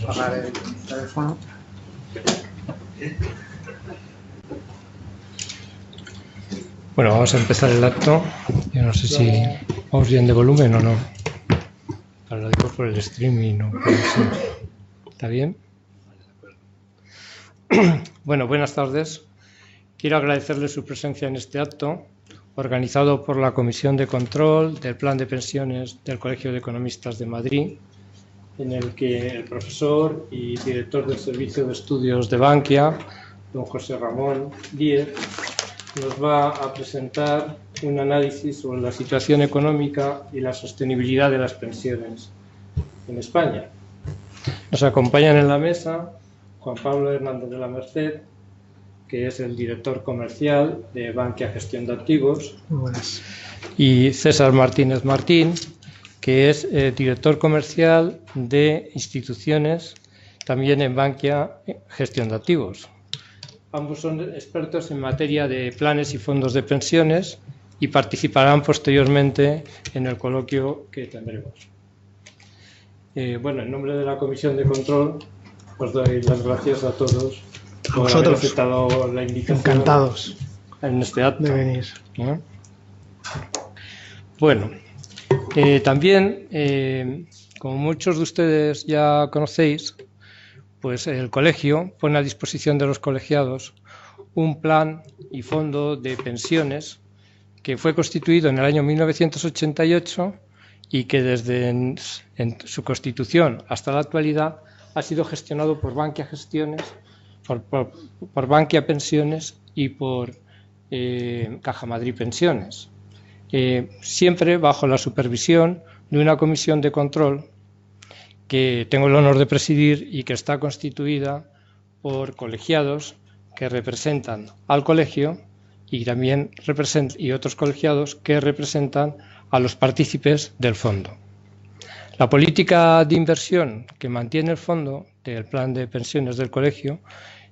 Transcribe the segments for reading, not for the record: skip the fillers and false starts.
Apagar el teléfono. Bueno, vamos a empezar el acto. Yo no sé si vamos bien de volumen o no. Lo digo por el streaming, no puede ser. ¿Está bien? Bueno, buenas tardes. Quiero agradecerle su presencia en este acto, organizado por la Comisión de Control del Plan de Pensiones del Colegio de Economistas de Madrid, en el que el profesor y director del Servicio de Estudios de Bankia, don José Ramón Díez, nos va a presentar un análisis sobre la situación económica y la sostenibilidad de las pensiones en España. Nos acompañan en la mesa Juan Pablo Hernández de la Merced, que es el director comercial de Bankia Gestión de Activos. Muy buenas. Y César Martínez Martín, que es director comercial de instituciones también en Bankia Gestión de Activos. Ambos son expertos en materia de planes y fondos de pensiones y participarán posteriormente en el coloquio que tendremos. Bueno, en nombre de la Comisión de Control, os doy las gracias a todos por haber aceptado la invitación. Encantados en este acto de venir. Bueno, también, como muchos de ustedes ya conocéis, pues el colegio pone a disposición de los colegiados un plan y fondo de pensiones que fue constituido en el año 1988 y que desde en su constitución hasta la actualidad ha sido gestionado por Bankia Gestiones, por Bankia Pensiones y por Caja Madrid Pensiones, siempre bajo la supervisión de una comisión de control que tengo el honor de presidir y que está constituida por colegiados que representan al colegio y también y otros colegiados que representan a los partícipes del fondo. La política de inversión que mantiene el fondo del plan de pensiones del colegio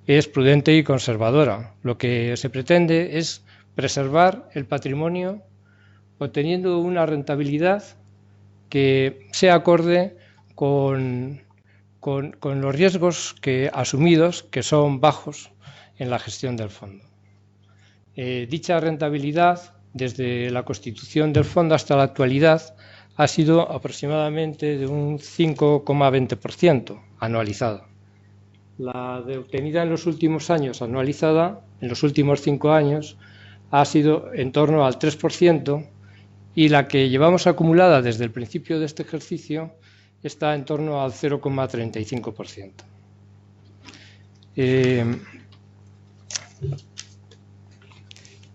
es prudente y conservadora. Lo que se pretende es preservar el patrimonio obteniendo una rentabilidad que sea acorde con los riesgos asumidos, que son bajos en la gestión del fondo. Dicha rentabilidad, desde la constitución del fondo hasta la actualidad, ha sido aproximadamente de un 5,20% anualizado. La obtenida en los últimos años, anualizada, en los últimos 5 años, ha sido en torno al 3%, y la que llevamos acumulada desde el principio de este ejercicio está en torno al 0,35%.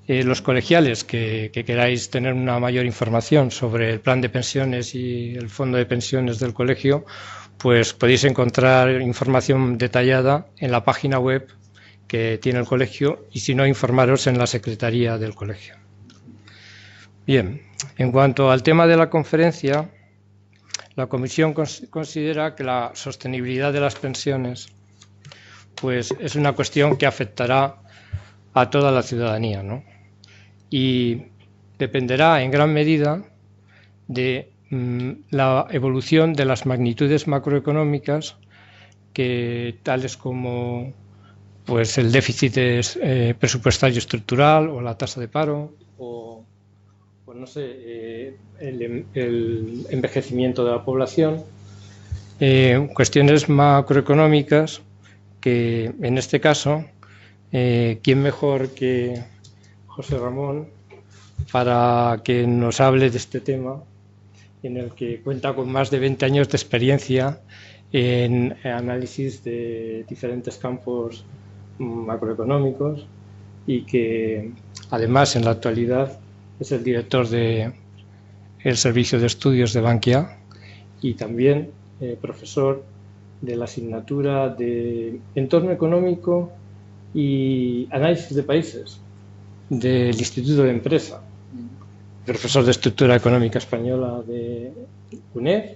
Los colegiales que queráis tener una mayor información sobre el plan de pensiones y el fondo de pensiones del colegio, pues podéis encontrar información detallada en la página web que tiene el colegio y, si no, informaros en la secretaría del colegio. Bien, en cuanto al tema de la conferencia, la Comisión considera que la sostenibilidad de las pensiones pues, es una cuestión que afectará a toda la ciudadanía, ¿no? Y dependerá en gran medida de la evolución de las magnitudes macroeconómicas, tales como pues, el déficit presupuestario estructural o la tasa de paro o no sé, el envejecimiento de la población, cuestiones macroeconómicas que, en este caso, ¿quién mejor que José Ramón para que nos hable de este tema, en el que cuenta con más de 20 años de experiencia en análisis de diferentes campos macroeconómicos y que, además, en la actualidad es el director del Servicio de Estudios de Bankia y también profesor de la asignatura de Entorno Económico y Análisis de Países del Instituto de Empresa, profesor de Estructura Económica Española de UNED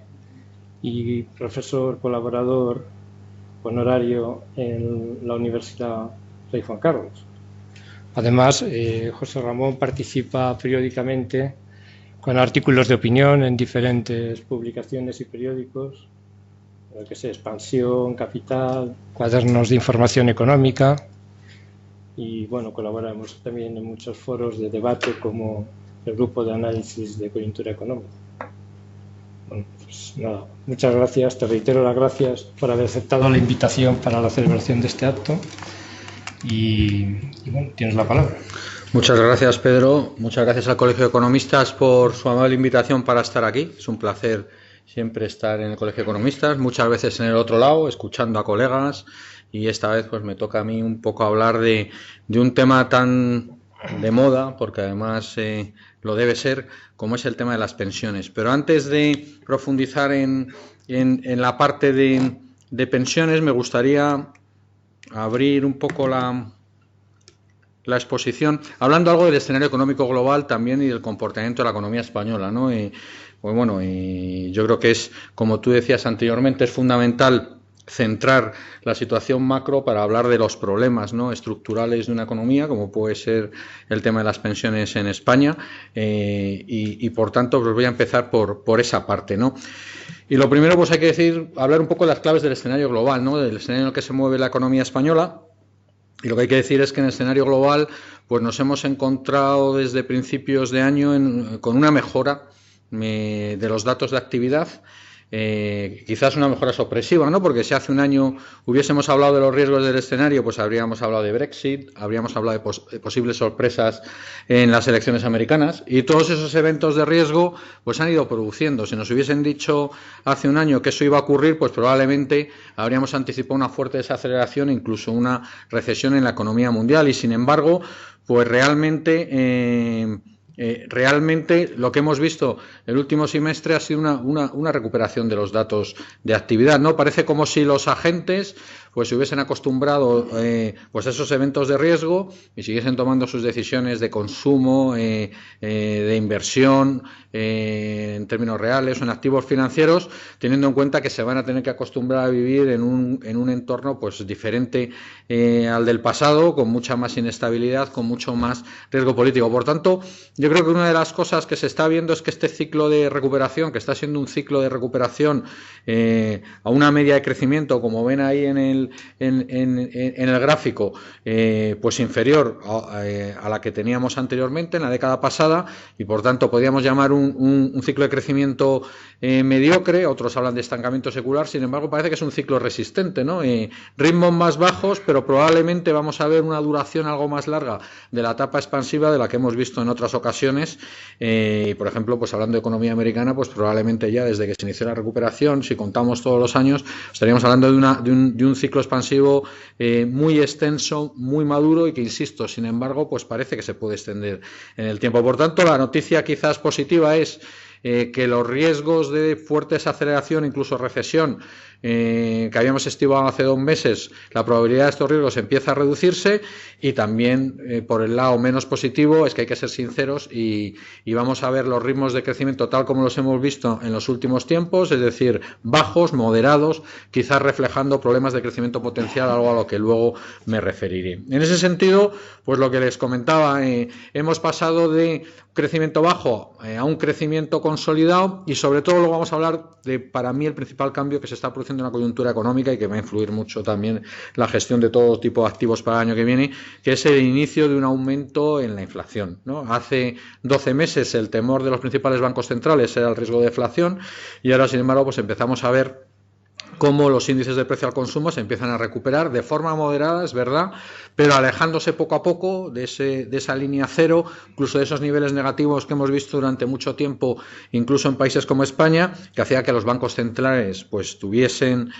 y profesor colaborador honorario en la Universidad rey Juan Carlos. Además, José Ramón participa periódicamente con artículos de opinión en diferentes publicaciones y periódicos, que sé, Expansión, Capital, cuadernos de información económica, y bueno, colaboramos también en muchos foros de debate como el grupo de análisis de coyuntura económica. Bueno, pues nada, muchas gracias, te reitero las gracias por haber aceptado la invitación para la celebración de este acto y bueno, tienes la palabra. Muchas gracias, Pedro. Muchas gracias al Colegio de Economistas por su amable invitación para estar aquí. Es un placer siempre estar en el Colegio de Economistas, muchas veces en el otro lado, escuchando a colegas, y esta vez pues me toca a mí un poco hablar de un tema tan de moda, porque además lo debe ser, como es el tema de las pensiones. Pero antes de profundizar en la parte de pensiones, me gustaría abrir un poco la exposición, hablando algo del escenario económico global también y del comportamiento de la economía española, ¿no? Pues bueno, yo creo que es, como tú decías anteriormente, es fundamental centrar la situación macro para hablar de los problemas, ¿no?, estructurales de una economía, como puede ser el tema de las pensiones en España, y por tanto pues voy a empezar por esa parte, ¿no? Y lo primero, pues hay que decir, hablar un poco de las claves del escenario global, ¿no?, del escenario en el que se mueve la economía española. Y lo que hay que decir es que en el escenario global pues nos hemos encontrado desde principios de año con una mejora de los datos de actividad, quizás una mejora sorpresiva, ¿no?, porque si hace un año hubiésemos hablado de los riesgos del escenario, pues habríamos hablado de Brexit, habríamos hablado de posibles sorpresas en las elecciones americanas, y todos esos eventos de riesgo pues han ido produciendo. Si nos hubiesen dicho hace un año que eso iba a ocurrir, pues probablemente habríamos anticipado una fuerte desaceleración, incluso una recesión en la economía mundial, y sin embargo, pues realmente lo que hemos visto el último semestre ha sido una recuperación de los datos de actividad, ¿no? Parece como si los agentes pues se hubiesen acostumbrado pues a esos eventos de riesgo y siguiesen tomando sus decisiones de consumo, de inversión, en términos reales o en activos financieros, teniendo en cuenta que se van a tener que acostumbrar a vivir en un entorno pues diferente al del pasado, con mucha más inestabilidad, con mucho más riesgo político. Por tanto, yo creo que una de las cosas que se está viendo es que este ciclo de recuperación, que está siendo un ciclo de recuperación a una media de crecimiento, como ven ahí en el gráfico, pues inferior a la que teníamos anteriormente en la década pasada, y por tanto podríamos llamar un ciclo de crecimiento mediocre. Otros hablan de estancamiento secular. Sin embargo, parece que es un ciclo resistente, ¿no? Ritmos más bajos, pero probablemente vamos a ver una duración algo más larga de la etapa expansiva de la que hemos visto en otras ocasiones. Por ejemplo, pues hablando de economía americana, pues probablemente ya desde que se inició la recuperación, si contamos todos los años, estaríamos hablando de un ciclo expansivo muy extenso, muy maduro, y que, insisto, sin embargo, pues parece que se puede extender en el tiempo. Por tanto, la noticia quizás positiva es que los riesgos de fuerte desaceleración, incluso recesión, que habíamos estimado hace 2 meses, la probabilidad de estos riesgos empieza a reducirse. Y también, por el lado menos positivo, es que hay que ser sinceros y vamos a ver los ritmos de crecimiento tal como los hemos visto en los últimos tiempos, es decir, bajos, moderados, quizás reflejando problemas de crecimiento potencial, algo a lo que luego me referiré. En ese sentido, pues lo que les comentaba, hemos pasado de crecimiento bajo a un crecimiento consolidado, y sobre todo luego vamos a hablar de, para mí, el principal cambio que se está produciendo en la coyuntura económica y que va a influir mucho también la gestión de todo tipo de activos para el año que viene, que es el inicio de un aumento en la inflación, ¿no? Hace 12 meses el temor de los principales bancos centrales era el riesgo de deflación, y ahora, sin embargo, pues empezamos a ver cómo los índices de precio al consumo se empiezan a recuperar de forma moderada, es verdad, pero alejándose poco a poco de esa línea cero, incluso de esos niveles negativos que hemos visto durante mucho tiempo, incluso en países como España, que hacía que los bancos centrales pues tuviesen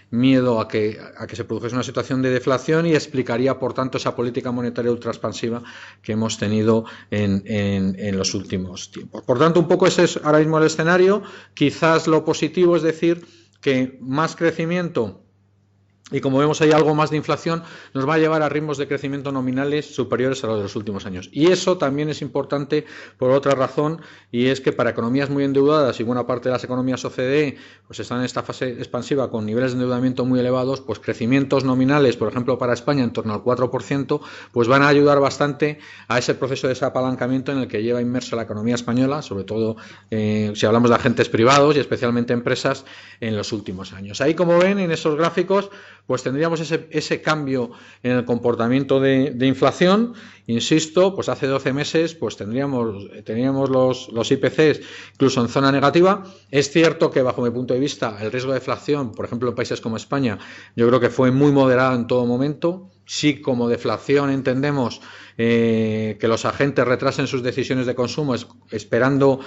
miedo a que se produjese una situación de deflación, y explicaría, por tanto, esa política monetaria ultraexpansiva que hemos tenido en los últimos tiempos. Por tanto, un poco ese es ahora mismo el escenario. Quizás lo positivo es decir que más crecimiento y como vemos hay algo más de inflación, nos va a llevar a ritmos de crecimiento nominales superiores a los de los últimos años. Y eso también es importante por otra razón, y es que para economías muy endeudadas, y buena parte de las economías OCDE pues están en esta fase expansiva con niveles de endeudamiento muy elevados, pues crecimientos nominales, por ejemplo para España en torno al 4%, pues van a ayudar bastante a ese proceso de desapalancamiento en el que lleva inmersa la economía española, sobre todo si hablamos de agentes privados y especialmente empresas en los últimos años. Ahí, como ven en esos gráficos, pues tendríamos ese cambio en el comportamiento de inflación. Insisto, pues hace 12 meses pues teníamos los IPCs incluso en zona negativa. Es cierto que bajo mi punto de vista el riesgo de deflación, por ejemplo en países como España, yo creo que fue muy moderado en todo momento. Sí, como deflación entendemos que los agentes retrasen sus decisiones de consumo esperando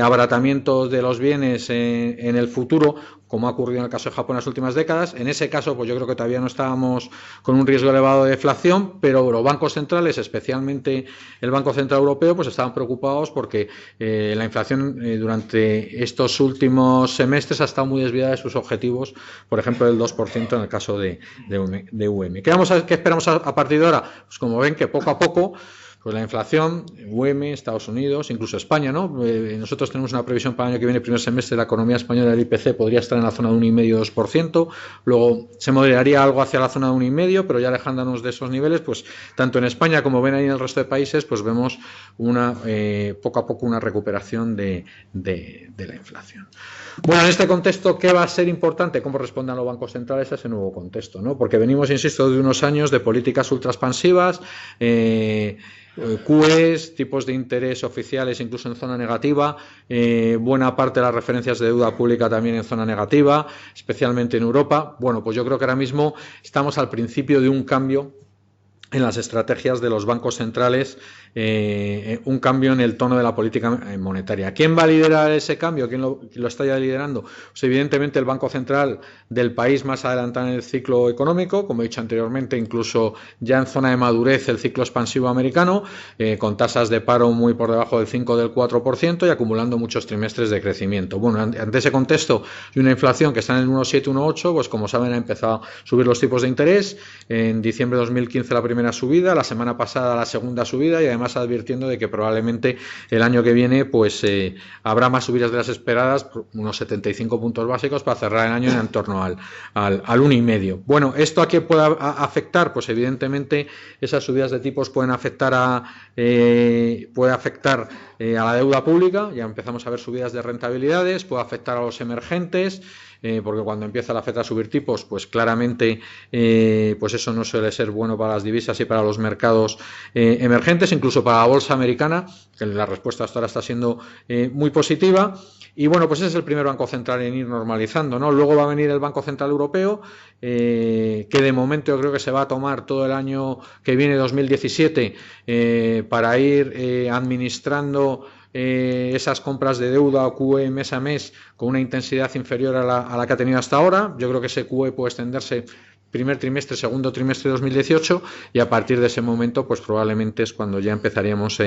abaratamientos de los bienes en el futuro, como ha ocurrido en el caso de Japón en las últimas décadas. En ese caso, pues yo creo que todavía no estábamos con un riesgo elevado de deflación, pero los bancos centrales, especialmente el Banco Central Europeo, pues estaban preocupados porque la inflación durante estos últimos semestres ha estado muy desviada de sus objetivos, por ejemplo, del 2% en el caso de UM. ¿Qué esperamos a partir de ahora? Pues como ven que poco a poco pues la inflación, UM, Estados Unidos, incluso España, ¿no? Nosotros tenemos una previsión para el año que viene, primer semestre, la economía española del IPC podría estar en la zona de 1,5-2%, luego se moderaría algo hacia la zona de 1,5%, pero ya alejándonos de esos niveles, pues tanto en España como ven ahí en el resto de países, pues vemos poco a poco una recuperación de la inflación. Bueno, en este contexto, ¿qué va a ser importante? ¿Cómo respondan los bancos centrales a ese nuevo contexto, ¿no? Porque venimos, insisto, de unos años de políticas ultraexpansivas, QEs, tipos de interés oficiales incluso en zona negativa, buena parte de las referencias de deuda pública también en zona negativa, especialmente en Europa. Bueno, pues yo creo que ahora mismo estamos al principio de un cambio en las estrategias de los bancos centrales, un cambio en el tono de la política monetaria. ¿Quién va a liderar ese cambio? ¿Quién lo está ya liderando? Pues evidentemente el Banco Central del país más adelantado en el ciclo económico, como he dicho anteriormente, incluso ya en zona de madurez el ciclo expansivo americano, con tasas de paro muy por debajo del 5 o del 4% y acumulando muchos trimestres de crecimiento. Bueno, ante ese contexto y una inflación que está en el 1,7, 1,8, pues como saben ha empezado a subir los tipos de interés. En diciembre de 2015 la primera subida, la semana pasada la segunda subida y además advirtiendo de que probablemente el año que viene pues habrá más subidas de las esperadas, unos 75 puntos básicos para cerrar el año en torno al 1,5. Bueno, ¿esto a qué puede afectar? Pues evidentemente esas subidas de tipos pueden afectar a la deuda pública, ya empezamos a ver subidas de rentabilidades, puede afectar a los emergentes, porque cuando empieza la FED a subir tipos, pues claramente pues eso no suele ser bueno para las divisas y para los mercados emergentes, incluso para la bolsa americana, que la respuesta hasta ahora está siendo muy positiva. Y bueno, pues ese es el primer banco central en ir normalizando, ¿no? Luego va a venir el Banco Central Europeo, que de momento yo creo que se va a tomar todo el año que viene, 2017, para ir administrando esas compras de deuda o QE mes a mes con una intensidad inferior a la que ha tenido hasta ahora. Yo creo que ese QE puede extenderse primer trimestre, segundo trimestre de 2018 y a partir de ese momento pues probablemente es cuando ya empezaríamos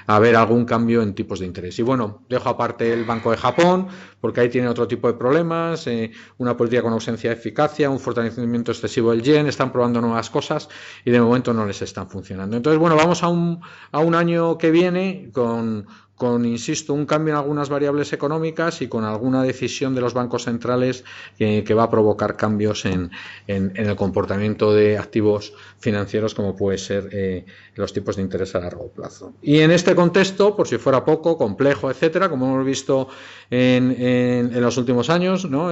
a ver algún cambio en tipos de interés. Y bueno, dejo aparte el Banco de Japón porque ahí tiene otro tipo de problemas, una política con ausencia de eficacia, un fortalecimiento excesivo del yen, están probando nuevas cosas y de momento no les están funcionando. Entonces, bueno, vamos a un año que viene con, insisto, un cambio en algunas variables económicas y con alguna decisión de los bancos centrales que va a provocar cambios en el comportamiento de activos financieros, como puede ser los tipos de interés a largo plazo. Y en este contexto, por si fuera poco, complejo, etcétera, como hemos visto en los últimos años, ¿no?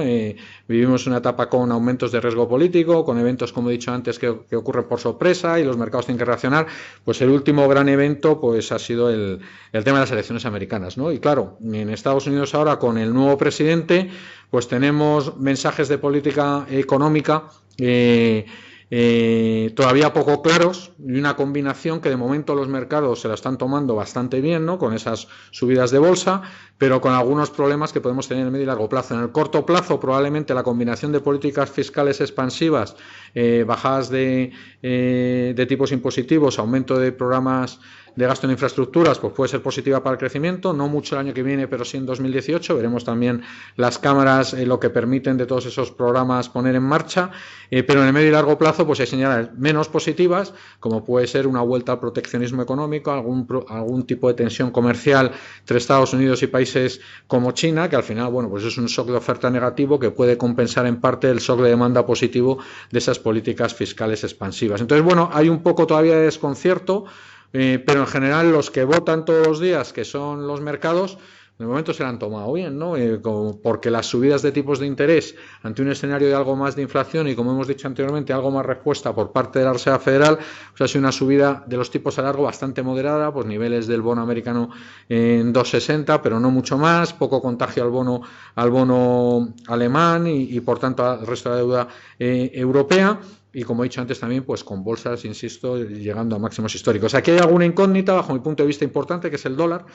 Vivimos una etapa con aumentos de riesgo político, con eventos, como he dicho antes, que ocurren por sorpresa y los mercados tienen que reaccionar. Pues el último gran evento pues ha sido el tema de las elecciones americanas, ¿no? Y claro, en Estados Unidos ahora con el nuevo presidente pues tenemos mensajes de política económica todavía poco claros y una combinación que de momento los mercados se la están tomando bastante bien, ¿no? Con esas subidas de bolsa, pero con algunos problemas que podemos tener en el medio y largo plazo. En el corto plazo probablemente la combinación de políticas fiscales expansivas, bajadas de tipos impositivos, aumento de programas gasto en infraestructuras, pues puede ser positiva para el crecimiento, no mucho el año que viene, pero sí en 2018. Veremos también las cámaras lo que permiten de todos esos programas poner en marcha, pero en el medio y largo plazo pues hay señales menos positivas, como puede ser una vuelta al proteccionismo económico, algún tipo de tensión comercial entre Estados Unidos y países como China, que al final, bueno, pues es un shock de oferta negativo que puede compensar en parte el shock de demanda positivo de esas políticas fiscales expansivas. Entonces, bueno, hay un poco todavía de desconcierto, pero en general los que votan todos los días, que son los mercados, de momento se la han tomado bien, ¿no? Porque las subidas de tipos de interés ante un escenario de algo más de inflación y, como hemos dicho anteriormente, algo más respuesta por parte de la Reserva Federal, pues ha sido una subida de los tipos a largo bastante moderada, pues niveles del bono americano en 2,60, pero no mucho más, poco contagio al bono alemán y por tanto al resto de la deuda europea. Y como he dicho antes también, pues con bolsas, insisto, llegando a máximos históricos. Aquí hay alguna incógnita, bajo mi punto de vista importante, que es el dólar.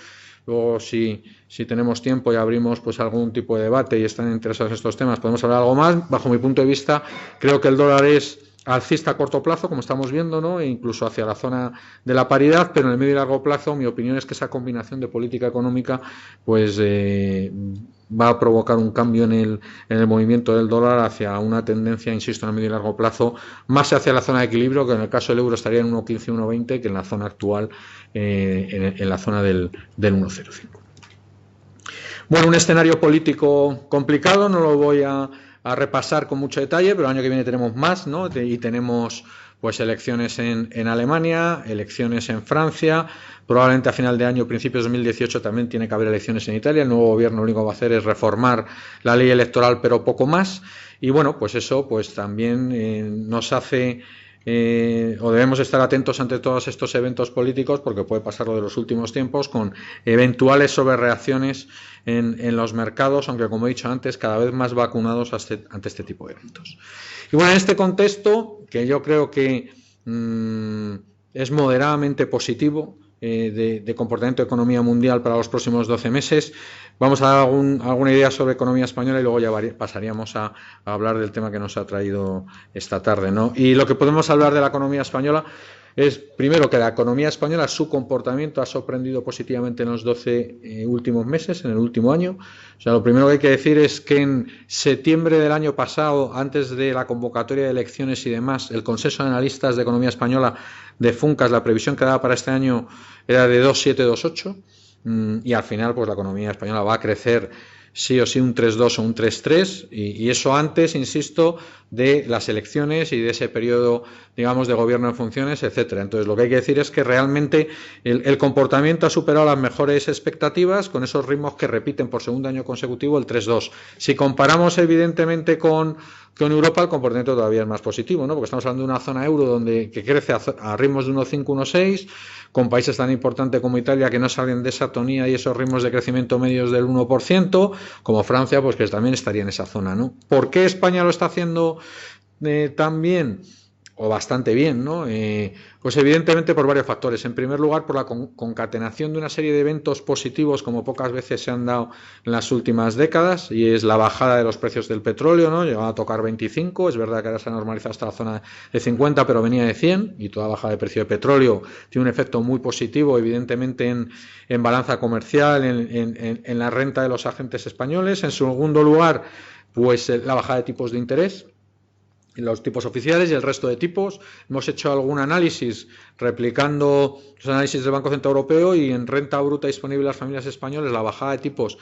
Luego, si tenemos tiempo y abrimos pues algún tipo de debate y están interesados en estos temas, podemos hablar algo más. Bajo mi punto de vista, creo que el dólar es alcista a corto plazo, como estamos viendo, ¿no? E incluso hacia la zona de la paridad, pero en el medio y largo plazo mi opinión es que esa combinación de política económica pues va a provocar un cambio en el movimiento del dólar hacia una tendencia, insisto, en el medio y largo plazo, más hacia la zona de equilibrio, que en el caso del euro estaría en 1,15, 1,20, que en la zona actual, en la zona del 1,05. Bueno, un escenario político complicado, no lo voy a repasar con mucho detalle, pero el año que viene tenemos más, ¿no? Y tenemos pues elecciones en Alemania, elecciones en Francia, probablemente a final de año, principios de 2018 también tiene que haber elecciones en Italia. El nuevo gobierno lo único que va a hacer es reformar la ley electoral, pero poco más. Y bueno, pues eso pues también nos hace o debemos estar atentos ante todos estos eventos políticos, porque puede pasar lo de los últimos tiempos con eventuales sobrereacciones en los mercados, aunque como he dicho antes, cada vez más vacunados ante este tipo de eventos. Y bueno, en este contexto, que yo creo que es moderadamente positivo de comportamiento de economía mundial para los próximos 12 meses, vamos a dar alguna idea sobre economía española y luego ya pasaríamos a hablar del tema que nos ha traído esta tarde, ¿no? Y lo que podemos hablar de la economía española es, primero, que la economía española, su comportamiento ha sorprendido positivamente en los 12 últimos meses, en el último año. O sea, lo primero que hay que decir es que en septiembre del año pasado, antes de la convocatoria de elecciones y demás, el consenso de analistas de economía española de Funcas, la previsión que daba para este año era de 2,7, 2,8, y al final pues la economía española va a crecer sí o sí un 3,2 o un 3,3, y eso antes, insisto, de las elecciones y de ese periodo, digamos, de gobierno en funciones, etcétera. Entonces, lo que hay que decir es que realmente el comportamiento ha superado las mejores expectativas con esos ritmos que repiten por segundo año consecutivo el 3,2. Si comparamos, evidentemente, con Europa, el comportamiento todavía es más positivo, ¿no? Porque estamos hablando de una zona euro que crece a ritmos de 1,5, 1,6, con países tan importantes como Italia que no salen de esa tonía y esos ritmos de crecimiento medios del 1%, como Francia, pues que también estaría en esa zona, ¿no? ¿Por qué España lo está haciendo tan bien? O bastante bien, ¿no? Pues evidentemente por varios factores. En primer lugar, por la concatenación de una serie de eventos positivos como pocas veces se han dado en las últimas décadas, y es la bajada de los precios del petróleo, ¿no? Llegaba a tocar 25, es verdad que ahora se ha normalizado hasta la zona de 50, pero venía de 100, y toda bajada de precio de petróleo tiene un efecto muy positivo, evidentemente, en balanza comercial, en la renta de los agentes españoles. En segundo lugar, pues la bajada de tipos de interés, los tipos oficiales y el resto de tipos. Hemos hecho algún análisis replicando los análisis del Banco Central Europeo, y en renta bruta disponible a las familias españolas la bajada de tipos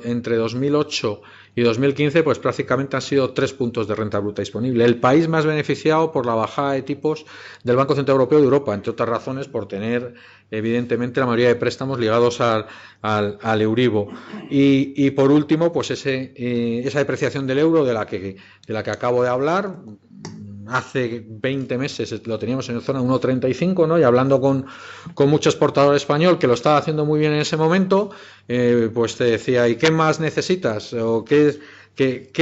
entre 2008 y 2015 pues prácticamente han sido 3 puntos de renta bruta disponible. El país más beneficiado por la bajada de tipos del Banco Central Europeo de Europa, entre otras razones por tener evidentemente la mayoría de préstamos ligados al Euribor. Y por último, pues esa depreciación del euro de la que acabo de hablar. Hace 20 meses lo teníamos en la zona 1,35, ¿no? Y hablando con mucho exportador español que lo estaba haciendo muy bien en ese momento, pues te decía, ¿y qué más necesitas? ¿O qué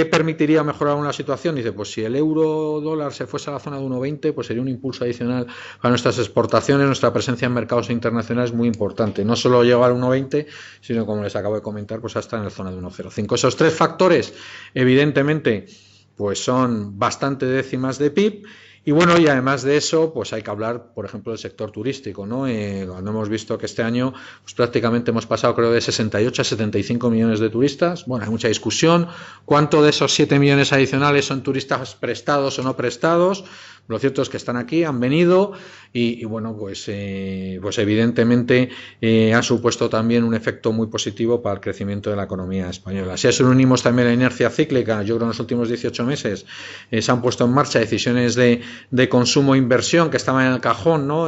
permitiría mejorar una situación? Y dice, pues si el euro dólar se fuese a la zona de 1,20, pues sería un impulso adicional para nuestras exportaciones. Nuestra presencia en mercados internacionales es muy importante. No solo llega al 1,20, sino, como les acabo de comentar, pues hasta en la zona de 1,05. Esos 3 factores, evidentemente, pues son bastante décimas de PIB, Y bueno, y además de eso, pues hay que hablar, por ejemplo, del sector turístico, ¿no? Cuando hemos visto que este año pues prácticamente hemos pasado, creo, de 68 a 75 millones de turistas. Bueno, hay mucha discusión. ¿Cuánto de esos 7 millones adicionales son turistas prestados o no prestados? Lo cierto es que están aquí, han venido y bueno, pues evidentemente ha supuesto también un efecto muy positivo para el crecimiento de la economía española. Si a eso unimos también la inercia cíclica, yo creo que en los últimos 18 meses se han puesto en marcha decisiones de consumo e inversión que estaban en el cajón, ¿no?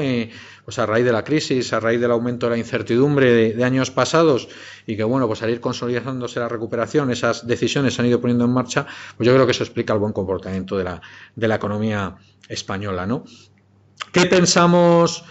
Pues a raíz de la crisis, a raíz del aumento de la incertidumbre de años pasados y que, bueno, pues al ir consolidándose la recuperación, esas decisiones se han ido poniendo en marcha, pues yo creo que eso explica el buen comportamiento de la economía española, ¿no? ¿Qué pensamos?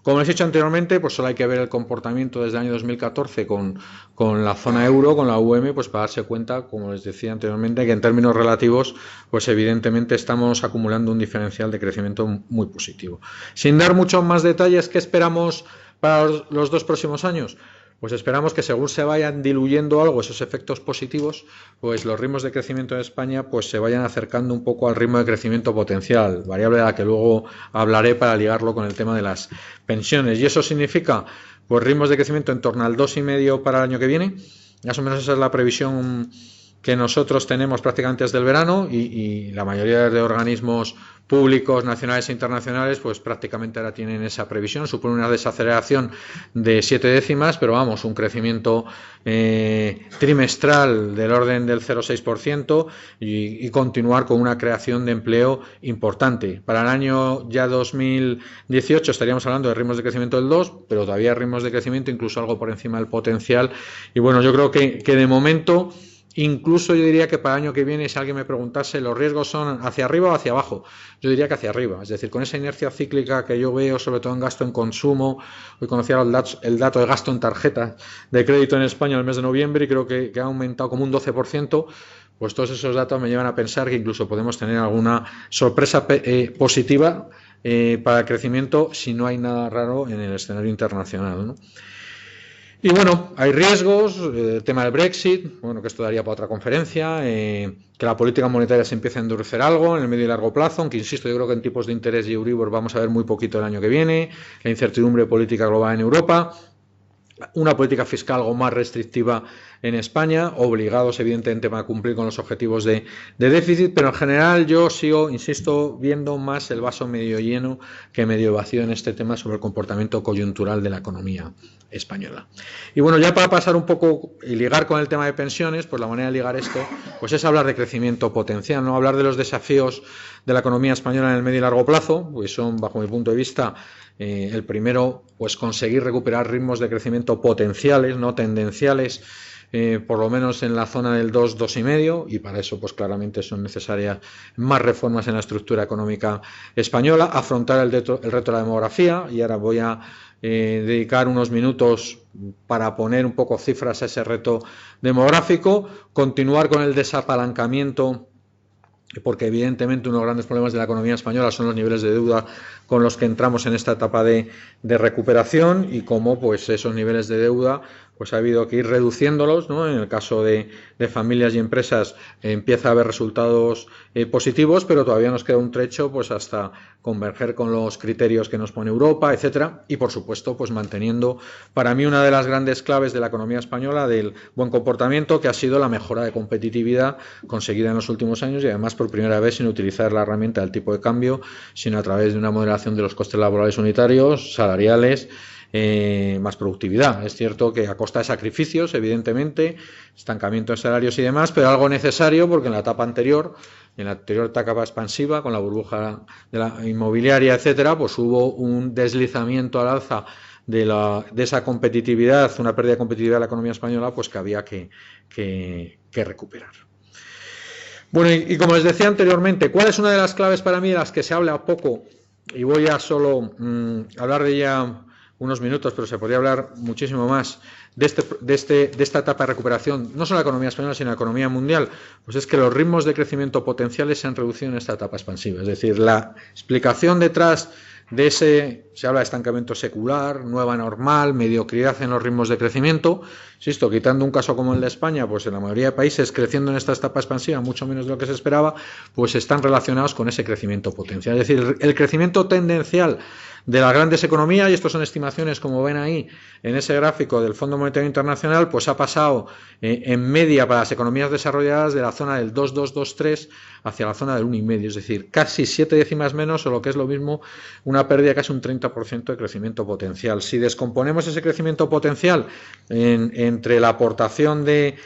Como les he dicho anteriormente, pues solo hay que ver el comportamiento desde el año 2014 con la zona euro, con la UM, pues para darse cuenta, como les decía anteriormente, que en términos relativos, pues evidentemente estamos acumulando un diferencial de crecimiento muy positivo. Sin dar muchos más detalles, ¿qué esperamos para los 2 próximos años? Pues esperamos que según se vayan diluyendo algo esos efectos positivos, pues los ritmos de crecimiento en España pues se vayan acercando un poco al ritmo de crecimiento potencial, variable a la que luego hablaré para ligarlo con el tema de las pensiones. Y eso significa pues ritmos de crecimiento en torno al 2,5 para el año que viene. Más o menos esa es la previsión que nosotros tenemos prácticamente desde el verano y la mayoría de organismos públicos nacionales e internacionales pues prácticamente ahora tienen esa previsión. Supone una desaceleración de 7 décimas, pero vamos, un crecimiento trimestral del orden del 0,6% y continuar con una creación de empleo importante. Para el año ya 2018 estaríamos hablando de ritmos de crecimiento del 2, pero todavía ritmos de crecimiento incluso algo por encima del potencial. Y bueno, yo creo que de momento, incluso yo diría que para el año que viene, si alguien me preguntase, ¿los riesgos son hacia arriba o hacia abajo? Yo diría que hacia arriba, es decir, con esa inercia cíclica que yo veo, sobre todo en gasto en consumo. Hoy conocía el dato de gasto en tarjeta de crédito en España el mes de noviembre y creo que ha aumentado como un 12%. Pues todos esos datos me llevan a pensar que incluso podemos tener alguna sorpresa positiva para el crecimiento si no hay nada raro en el escenario internacional, ¿no? Y bueno, hay riesgos, el tema del Brexit, bueno, que esto daría para otra conferencia, que la política monetaria se empiece a endurecer algo en el medio y largo plazo, aunque insisto, yo creo que en tipos de interés y Euribor vamos a ver muy poquito el año que viene, la incertidumbre política global en Europa, una política fiscal algo más restrictiva en España, obligados evidentemente a cumplir con los objetivos de déficit, pero en general yo sigo, insisto, viendo más el vaso medio lleno que medio vacío en este tema sobre el comportamiento coyuntural de la economía española. Y bueno, ya para pasar un poco y ligar con el tema de pensiones, pues la manera de ligar esto pues es hablar de crecimiento potencial, no hablar de los desafíos de la economía española en el medio y largo plazo, pues son, bajo mi punto de vista, el primero, pues conseguir recuperar ritmos de crecimiento potenciales, no tendenciales, por lo menos en la zona del 2, 2,5, y para eso pues claramente son necesarias más reformas en la estructura económica española, afrontar el reto de la demografía, y ahora voy a dedicar unos minutos para poner un poco cifras a ese reto demográfico, continuar con el desapalancamiento, porque evidentemente uno de los grandes problemas de la economía española son los niveles de deuda con los que entramos en esta etapa de recuperación y cómo pues esos niveles de deuda pues ha habido que ir reduciéndolos, ¿no? En el caso de familias y empresas empieza a haber resultados positivos, pero todavía nos queda un trecho pues hasta converger con los criterios que nos pone Europa, etcétera, y por supuesto pues manteniendo para mí una de las grandes claves de la economía española del buen comportamiento, que ha sido la mejora de competitividad conseguida en los últimos años y además por primera vez sin utilizar la herramienta del tipo de cambio, sino a través de una moderación de los costes laborales unitarios, salariales, más productividad. Es cierto que a costa de sacrificios, evidentemente, estancamiento de salarios y demás, pero algo necesario porque en la etapa anterior, en la anterior etapa expansiva, con la burbuja de la inmobiliaria, etcétera, pues hubo un deslizamiento al alza de esa competitividad, una pérdida de competitividad de la economía española, pues que había que recuperar. Bueno, y como les decía anteriormente, ¿cuál es una de las claves para mí de las que se habla poco? Y voy a solo hablar de ella unos minutos, pero se podría hablar muchísimo más de esta etapa de recuperación, no solo de la economía española, sino de la economía mundial. Pues es que los ritmos de crecimiento potenciales se han reducido en esta etapa expansiva. Es decir, la explicación detrás De ese se habla de estancamiento secular, nueva normal, mediocridad en los ritmos de crecimiento. Insisto, quitando un caso como el de España, pues en la mayoría de países creciendo en esta etapa expansiva mucho menos de lo que se esperaba, pues están relacionados con ese crecimiento potencial. Es decir, el crecimiento tendencial de las grandes economías, y estas son estimaciones como ven ahí en ese gráfico del Fondo Monetario Internacional, pues ha pasado en media para las economías desarrolladas de la zona del 2,223 hacia la zona del 1,5, es decir, casi 7 décimas menos, o lo que es lo mismo, una pérdida de casi un 30% de crecimiento potencial. Si descomponemos ese crecimiento potencial entre la aportación de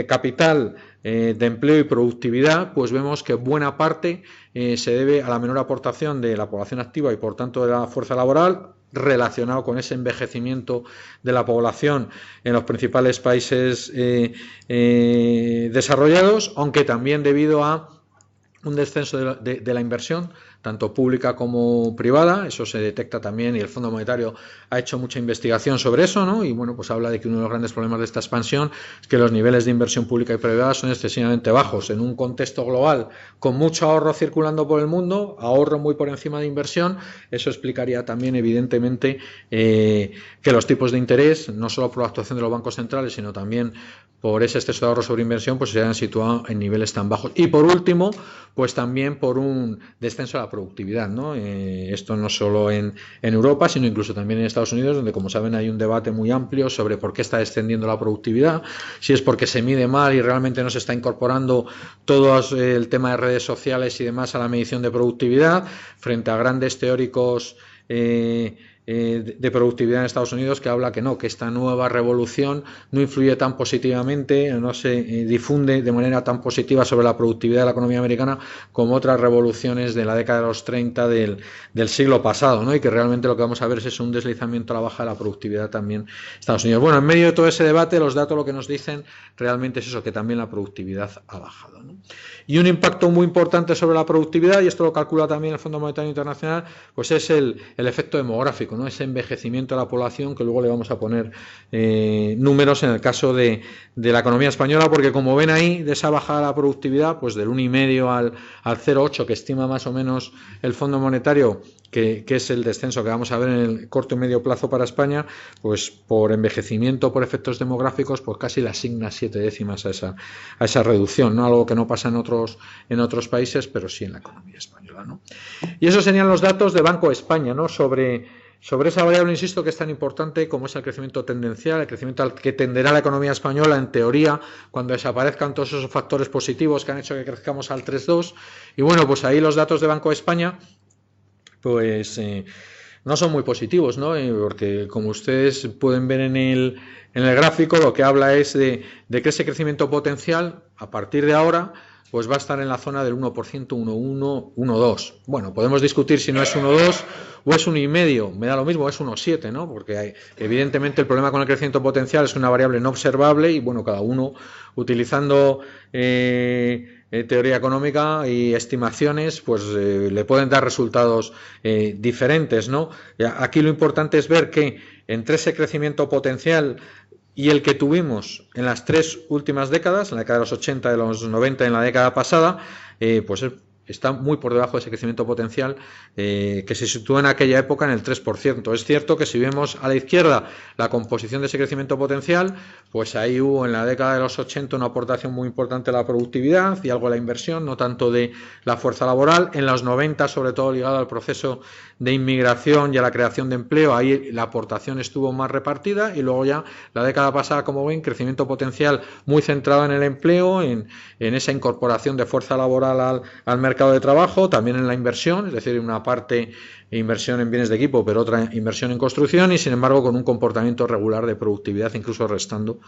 capital, de empleo y productividad, pues vemos que buena parte se debe a la menor aportación de la población activa y por tanto de la fuerza laboral, relacionado con ese envejecimiento de la población en los principales países desarrollados, aunque también debido a un descenso de la inversión, tanto pública como privada. Eso se detecta también y el Fondo Monetario ha hecho mucha investigación sobre eso, ¿no? Y bueno, pues habla de que uno de los grandes problemas de esta expansión es que los niveles de inversión pública y privada son excesivamente bajos. En un contexto global con mucho ahorro circulando por el mundo, ahorro muy por encima de inversión, eso explicaría también evidentemente que los tipos de interés, no solo por la actuación de los bancos centrales, sino también por ese exceso de ahorro sobre inversión, pues se hayan situado en niveles tan bajos. Y por último, pues también por un descenso de la productividad, ¿no? Esto no solo en Europa, sino incluso también en Estados Unidos, donde, como saben, hay un debate muy amplio sobre por qué está descendiendo la productividad, si es porque se mide mal y realmente no se está incorporando todo el tema de redes sociales y demás a la medición de productividad, frente a grandes teóricos de productividad en Estados Unidos que habla que no, que esta nueva revolución no influye tan positivamente, no se difunde de manera tan positiva sobre la productividad de la economía americana como otras revoluciones de la década de los 30 del siglo pasado, ¿no? Y que realmente lo que vamos a ver es un deslizamiento a la baja de la productividad también en Estados Unidos. Bueno, en medio de todo ese debate, los datos lo que nos dicen realmente es eso, que también la productividad ha bajado, ¿no? Y un impacto muy importante sobre la productividad, y esto lo calcula también el Fondo Monetario Internacional, pues es el efecto demográfico, ¿no? Ese envejecimiento de la población, que luego le vamos a poner números en el caso de la economía española, porque como ven ahí, de esa bajada de la productividad, pues del 1,5 al 0,8 que estima más o menos el Fondo Monetario, que es el descenso que vamos a ver en el corto y medio plazo para España, pues por envejecimiento, por efectos demográficos, pues casi le asigna 7 décimas a esa reducción, ¿no? Algo que no pasa en otros países, pero sí en la economía española, ¿no? Y esos serían los datos de Banco de España, ¿no? Sobre esa variable, insisto, que es tan importante como es el crecimiento tendencial, el crecimiento al que tenderá la economía española, en teoría, cuando desaparezcan todos esos factores positivos que han hecho que crezcamos al 3,2. Y bueno, pues ahí los datos de Banco de España, pues no son muy positivos, ¿no? Porque como ustedes pueden ver en el gráfico, lo que habla es de que ese crecimiento potencial, a partir de ahora, pues va a estar en la zona del 1%, 1,1, 1,2. Bueno, podemos discutir si no es 1,2 o es 1,5, me da lo mismo, es 1,7, ¿no? Porque evidentemente el problema con el crecimiento potencial es una variable no observable y, bueno, cada uno utilizando teoría económica y estimaciones, pues le pueden dar resultados diferentes, ¿no? Aquí lo importante es ver que entre ese crecimiento potencial y el que tuvimos en las 3 últimas décadas, en la década de los 80, de los 90 y en la década pasada, pues está muy por debajo de ese crecimiento potencial que se sitúa en aquella época en el 3%. Es cierto que si vemos a la izquierda la composición de ese crecimiento potencial, pues ahí hubo en la década de los 80 una aportación muy importante a la productividad y algo a la inversión, no tanto de la fuerza laboral. En los 90, sobre todo ligado al proceso de inmigración y a la creación de empleo, ahí la aportación estuvo más repartida, y luego ya la década pasada, como ven, crecimiento potencial muy centrado en el empleo, en esa incorporación de fuerza laboral al mercado de trabajo, también en la inversión, es decir, una parte inversión en bienes de equipo, pero otra inversión en construcción, y sin embargo con un comportamiento regular de productividad, incluso restando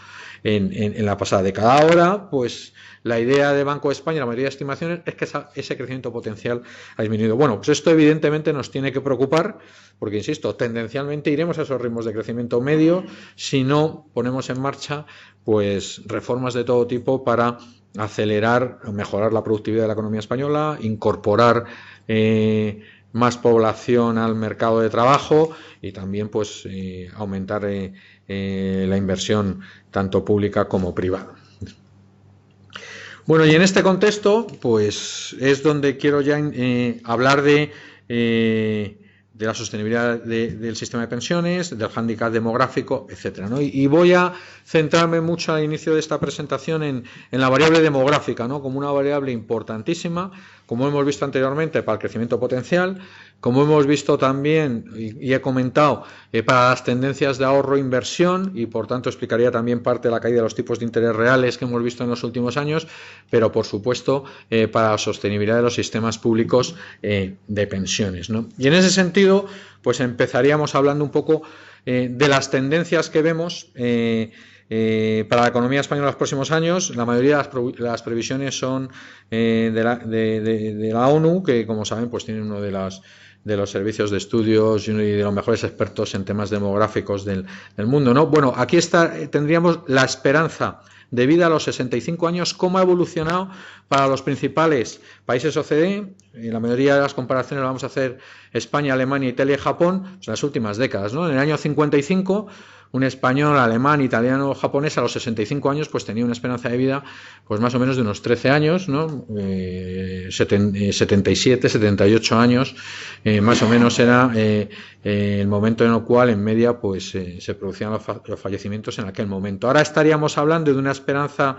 en la pasada década. Ahora, pues la idea de Banco de España, la mayoría de estimaciones, es que ese crecimiento potencial ha disminuido. Bueno, pues esto evidentemente nos tiene que preocupar, porque, insisto, tendencialmente iremos a esos ritmos de crecimiento medio si no ponemos en marcha pues reformas de todo tipo para acelerar o mejorar la productividad de la economía española, incorporar más población al mercado de trabajo y también pues aumentar la inversión tanto pública como privada. Bueno, y en este contexto pues es donde quiero ya hablar de de la sostenibilidad del sistema de pensiones, del hándicap demográfico, etcétera, ¿no? Y voy a centrarme mucho al inicio de esta presentación en la variable demográfica, ¿no? Como una variable importantísima, como hemos visto anteriormente, para el crecimiento potencial, como hemos visto también, y he comentado, para las tendencias de ahorro e inversión, y por tanto explicaría también parte de la caída de los tipos de interés reales que hemos visto en los últimos años, pero por supuesto para la sostenibilidad de los sistemas públicos de pensiones, ¿no? Y en ese sentido, pues empezaríamos hablando un poco de las tendencias que vemos para la economía española en los próximos años. La mayoría de las previsiones son de la ONU, que como saben pues tiene uno de los servicios de estudios y de los mejores expertos en temas demográficos del mundo, ¿no? Bueno, aquí tendríamos la esperanza de vida a los 65 años, cómo ha evolucionado para los principales países OCDE. En la mayoría de las comparaciones las vamos a hacer España, Alemania, Italia y Japón, pues en las últimas décadas, ¿no? En el año 55, un español, alemán, italiano o japonés a los 65 años pues tenía una esperanza de vida pues más o menos de unos 13 años, ¿no? 77, 78 años, más o menos era el momento en el cual en media pues se producían los fallecimientos en aquel momento. Ahora estaríamos hablando de una esperanza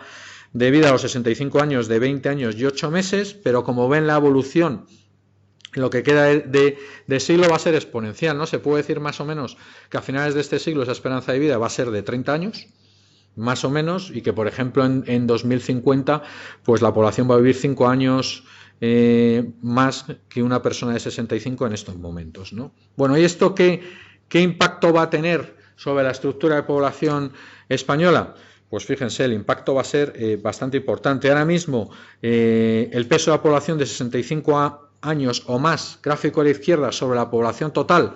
de vida a los 65 años de 20 años y 8 meses, pero como ven la evolución, lo que queda de siglo va a ser exponencial, ¿no? Se puede decir más o menos que a finales de este siglo esa esperanza de vida va a ser de 30 años, más o menos, y que por ejemplo en 2050 pues la población va a vivir 5 años más que una persona de 65 en estos momentos, ¿no? Bueno, ¿y esto qué impacto va a tener sobre la estructura de población española? Pues fíjense, el impacto va a ser bastante importante. Ahora mismo el peso de la población de 65 años o más, gráfico a la izquierda, sobre la población total,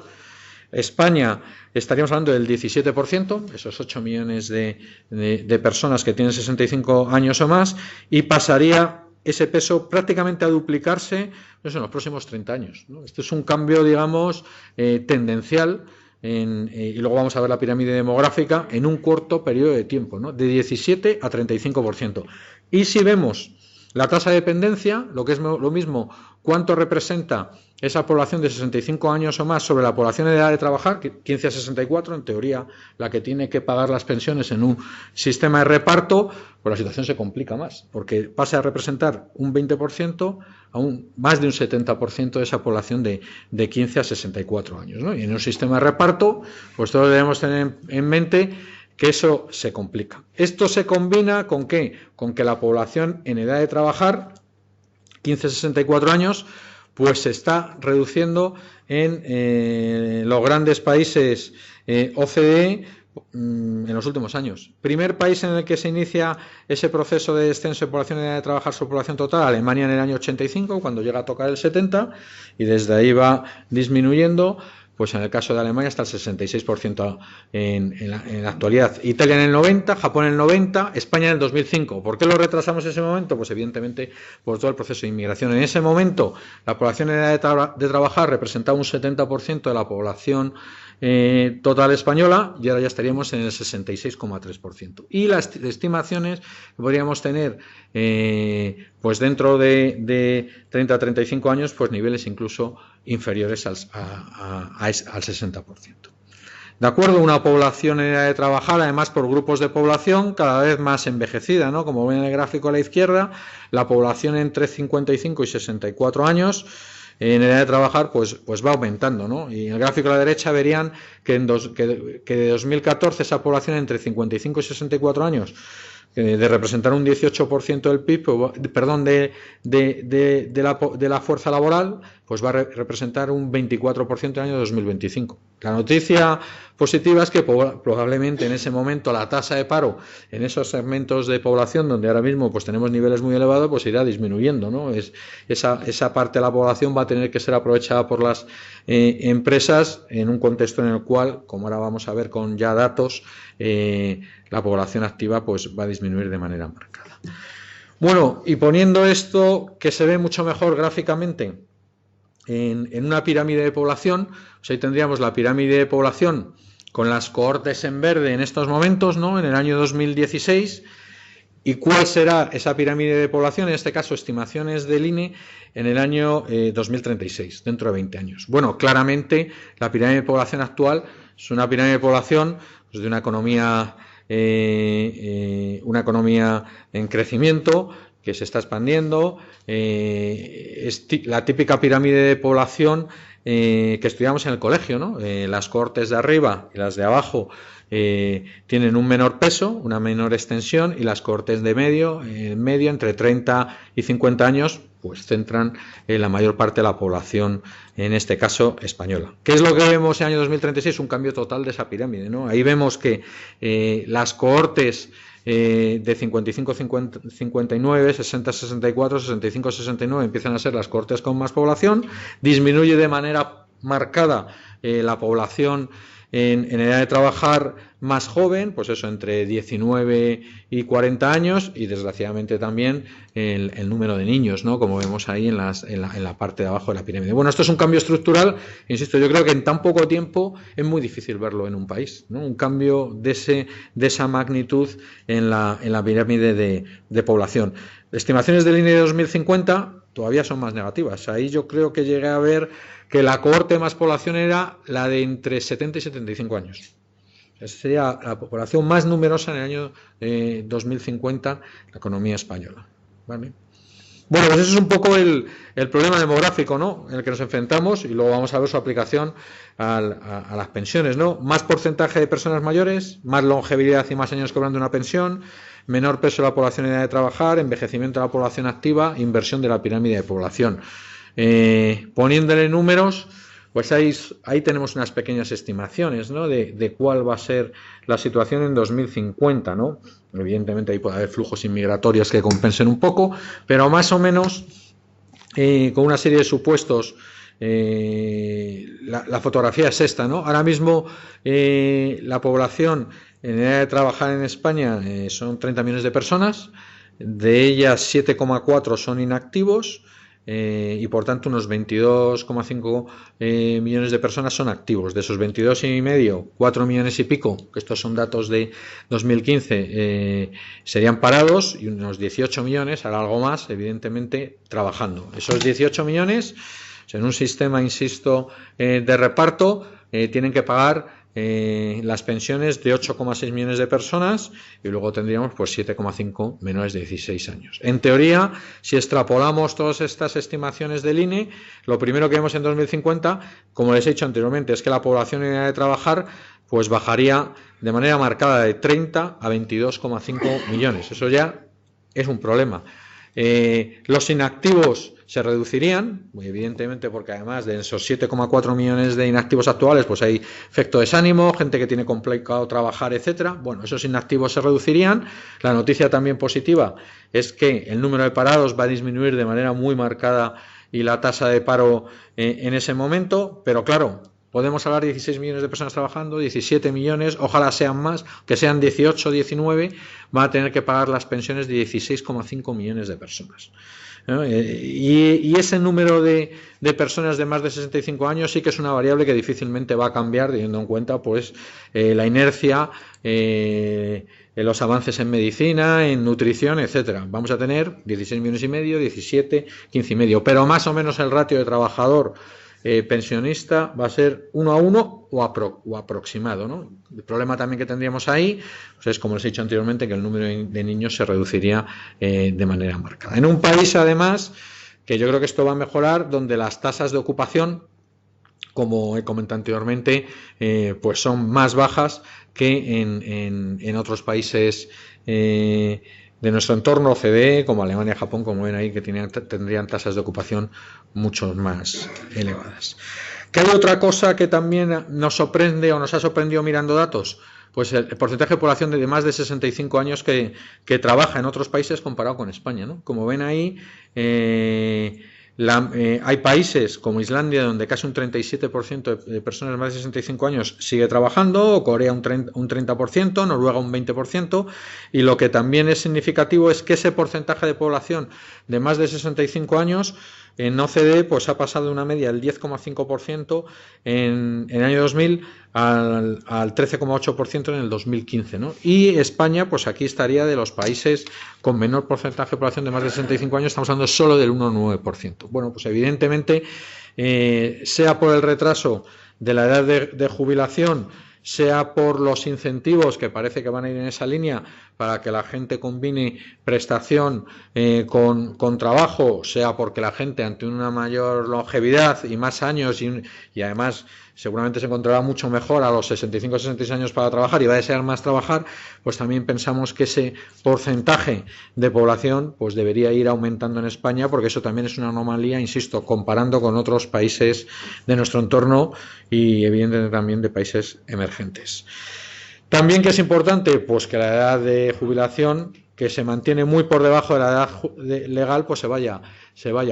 España estaríamos hablando del 17%, esos 8 millones de personas que tienen 65 años o más, y pasaría ese peso prácticamente a duplicarse en los próximos 30 años, ¿no? Este es un cambio, digamos, tendencial. Y luego vamos a ver la pirámide demográfica en un corto periodo de tiempo, ¿no? De 17 a 35%. Y si vemos la tasa de dependencia, lo que es lo mismo, cuánto representa esa población de 65 años o más sobre la población en edad de trabajar, 15 a 64, en teoría la que tiene que pagar las pensiones en un sistema de reparto, pues la situación se complica más, porque pasa a representar un 20% a más de un 70% de esa población de 15 a 64 años, ¿no? Y en un sistema de reparto, pues todos debemos tener en mente que eso se complica. Esto se combina ¿con qué? Con que la población en edad de trabajar, 15 a 64 años, pues se está reduciendo en los grandes países OCDE en los últimos años. Primer país en el que se inicia ese proceso de descenso de población en edad de trabajar sobre población total, Alemania en el año 85, cuando llega a tocar el 70, y desde ahí va disminuyendo. Pues en el caso de Alemania está el 66% en la actualidad. Italia en el 90, Japón en el 90, España en el 2005. ¿Por qué lo retrasamos en ese momento? Pues evidentemente por todo el proceso de inmigración. En ese momento la población en edad de trabajar representaba un 70% de la población total española, y ahora ya estaríamos en el 66,3%. Y las estimaciones que podríamos tener pues dentro de 30 a 35 años, pues niveles incluso inferiores al 60%. De acuerdo, una población en edad de trabajar, además por grupos de población cada vez más envejecida, ¿no? Como ven en el gráfico a la izquierda, la población entre 55 y 64 años en edad de trabajar pues va aumentando, ¿no? Y en el gráfico a la derecha verían que de 2014 esa población entre 55 y 64 años, de representar un 18% del PIB, perdón, de la fuerza laboral, pues va a representar un 24% en el año 2025. La noticia positiva es que probablemente en ese momento la tasa de paro en esos segmentos de población donde ahora mismo pues tenemos niveles muy elevados, pues irá disminuyendo, ¿no? Esa parte de la población va a tener que ser aprovechada por las empresas en un contexto en el cual, como ahora vamos a ver con ya datos, la población activa pues va a disminuir de manera marcada. Bueno, y poniendo esto que se ve mucho mejor gráficamente en una pirámide de población, pues ahí tendríamos la pirámide de población con las cohortes en verde en estos momentos, ¿no? En el año 2016, ¿Y cuál será esa pirámide de población? En este caso, estimaciones del INE en el año 2036, dentro de 20 años. Bueno, claramente la pirámide de población actual es una pirámide de población pues, de una economía en crecimiento que se está expandiendo. Es la típica pirámide de población que estudiamos en el colegio, ¿no? Las cohortes de arriba y las de abajo tienen un menor peso, una menor extensión, y las cohortes de medio, entre 30 y 50 años, pues centran la mayor parte de la población, en este caso española. ¿Qué es lo que vemos en el año 2036? Un cambio total de esa pirámide, ¿no? Ahí vemos que las cohortes de 55-59, 60-64, 65-69 empiezan a ser las cohortes con más población, disminuye de manera marcada la población en edad de trabajar más joven, pues eso, entre 19 y 40 años, y desgraciadamente también el número de niños, ¿no? Como vemos ahí en la parte de abajo de la pirámide. Bueno, esto es un cambio estructural, insisto, yo creo que en tan poco tiempo es muy difícil verlo en un país, ¿no? Un cambio de esa magnitud en la pirámide de población. Estimaciones del INE de 2050 todavía son más negativas. Ahí yo creo que llegué a ver que la cohorte de más población era la de entre 70 y 75 años. Esa sería la población más numerosa en el año 2050, la economía española. ¿Vale? Bueno, pues ese es un poco el problema demográfico, ¿no?, en el que nos enfrentamos, y luego vamos a ver su aplicación a las pensiones, ¿no? Más porcentaje de personas mayores, más longevidad y más años cobrando una pensión, menor peso de la población en edad de trabajar, envejecimiento de la población activa, inversión de la pirámide de población. Poniéndole números, pues ahí tenemos unas pequeñas estimaciones, ¿no?, de cuál va a ser la situación en 2050, ¿no? Evidentemente ahí puede haber flujos inmigratorios que compensen un poco, pero más o menos con una serie de supuestos. La fotografía es esta, ¿no? Ahora mismo la población en edad de trabajar en España son 30 millones de personas, de ellas 7,4 son inactivos, y por tanto unos 22,5 millones de personas son activos. De esos 22,5, 4 millones y pico, que estos son datos de 2015, serían parados, y unos 18 millones, ahora algo más, evidentemente, trabajando. Esos 18 millones, en un sistema, insisto, de reparto, tienen que pagar las pensiones de 8,6 millones de personas, y luego tendríamos pues 7,5 menores de 16 años. En teoría, si extrapolamos todas estas estimaciones del INE, lo primero que vemos en 2050, como les he dicho anteriormente, es que la población en edad de trabajar pues bajaría de manera marcada de 30 a 22,5 millones. Eso ya es un problema. Los inactivos se reducirían, evidentemente, porque además de esos 7,4 millones de inactivos actuales, pues hay efecto desánimo, gente que tiene complicado trabajar, etcétera. Bueno, esos inactivos se reducirían. La noticia también positiva es que el número de parados va a disminuir de manera muy marcada, y la tasa de paro en ese momento, pero claro, podemos hablar de 16 millones de personas trabajando, 17 millones, ojalá sean más, que sean 18 o 19, van a tener que pagar las pensiones de 16,5 millones de personas. ¿No? Y ese número de personas de más de 65 años sí que es una variable que difícilmente va a cambiar, teniendo en cuenta pues la inercia, los avances en medicina, en nutrición, etcétera. Vamos a tener 16 millones y medio, 17, 15 y medio, pero más o menos el ratio de trabajador pensionista va a ser 1 a 1 o aproximado, ¿no? El problema también que tendríamos ahí pues es, como les he dicho anteriormente, que el número de niños se reduciría de manera marcada. En un país, además, que yo creo que esto va a mejorar, donde las tasas de ocupación, como he comentado anteriormente, pues son más bajas que en otros países de nuestro entorno OCDE, como Alemania, Japón, como ven ahí, que tendrían tasas de ocupación mucho más elevadas. ¿Qué hay otra cosa que también nos sorprende o nos ha sorprendido mirando datos? Pues el porcentaje de población de más de 65 años que trabaja en otros países comparado con España, ¿no? Como ven ahí, hay países como Islandia, donde casi un 37% de personas de más de 65 años sigue trabajando, o Corea un 30%, Noruega un 20%, y lo que también es significativo es que ese porcentaje de población de más de 65 años en OCDE pues ha pasado de una media del 10,5% en el año 2000 al 13,8% en el 2015, ¿no? Y España, pues aquí estaría de los países con menor porcentaje de población de más de 65 años, estamos hablando solo del 1,9%. Bueno, pues evidentemente, sea por el retraso de la edad de jubilación, sea por los incentivos que parece que van a ir en esa línea para que la gente combine prestación con trabajo, sea porque la gente ante una mayor longevidad y más años y además seguramente se encontrará mucho mejor a los 65 o 66 años para trabajar y va a desear más trabajar, pues también pensamos que ese porcentaje de población pues debería ir aumentando en España, porque eso también es una anomalía, insisto, comparando con otros países de nuestro entorno y evidentemente también de países emergentes. También, que es importante, pues que la edad de jubilación, que se mantiene muy por debajo de la edad legal, pues se vaya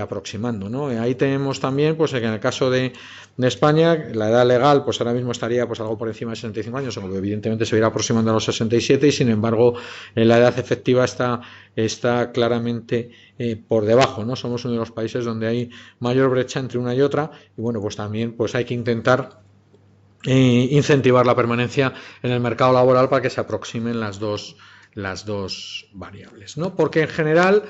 aproximando, ¿no? Ahí tenemos también, pues que en el caso de España, la edad legal, pues ahora mismo estaría pues algo por encima de 65 años, aunque evidentemente se irá aproximando a los 67, y sin embargo la edad efectiva está claramente por debajo, ¿no? Somos uno de los países donde hay mayor brecha entre una y otra, y bueno, pues también pues hay que intentar incentivar la permanencia en el mercado laboral para que se aproximen las dos variables, ¿no? Porque en general,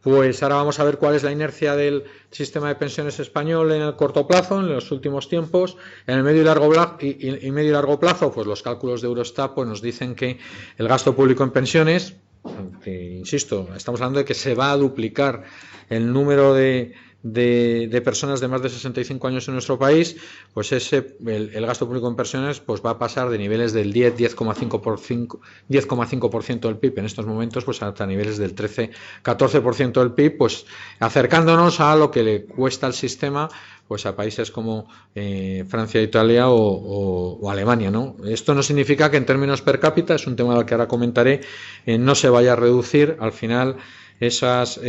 pues ahora vamos a ver cuál es la inercia del sistema de pensiones español en el corto plazo, en los últimos tiempos. En el medio y largo plazo, pues los cálculos de Eurostat pues nos dicen que el gasto público en pensiones, que, insisto, estamos hablando de que se va a duplicar el número de personas de más de 65 años en nuestro país, pues el gasto público en pensiones pues va a pasar de niveles del 10,5% del PIB en estos momentos pues hasta niveles del 13-14% del PIB, pues acercándonos a lo que le cuesta al sistema pues a países como Francia, Italia o Alemania, ¿no? Esto no significa que en términos per cápita, es un tema al que ahora comentaré, no se vaya a reducir al final esas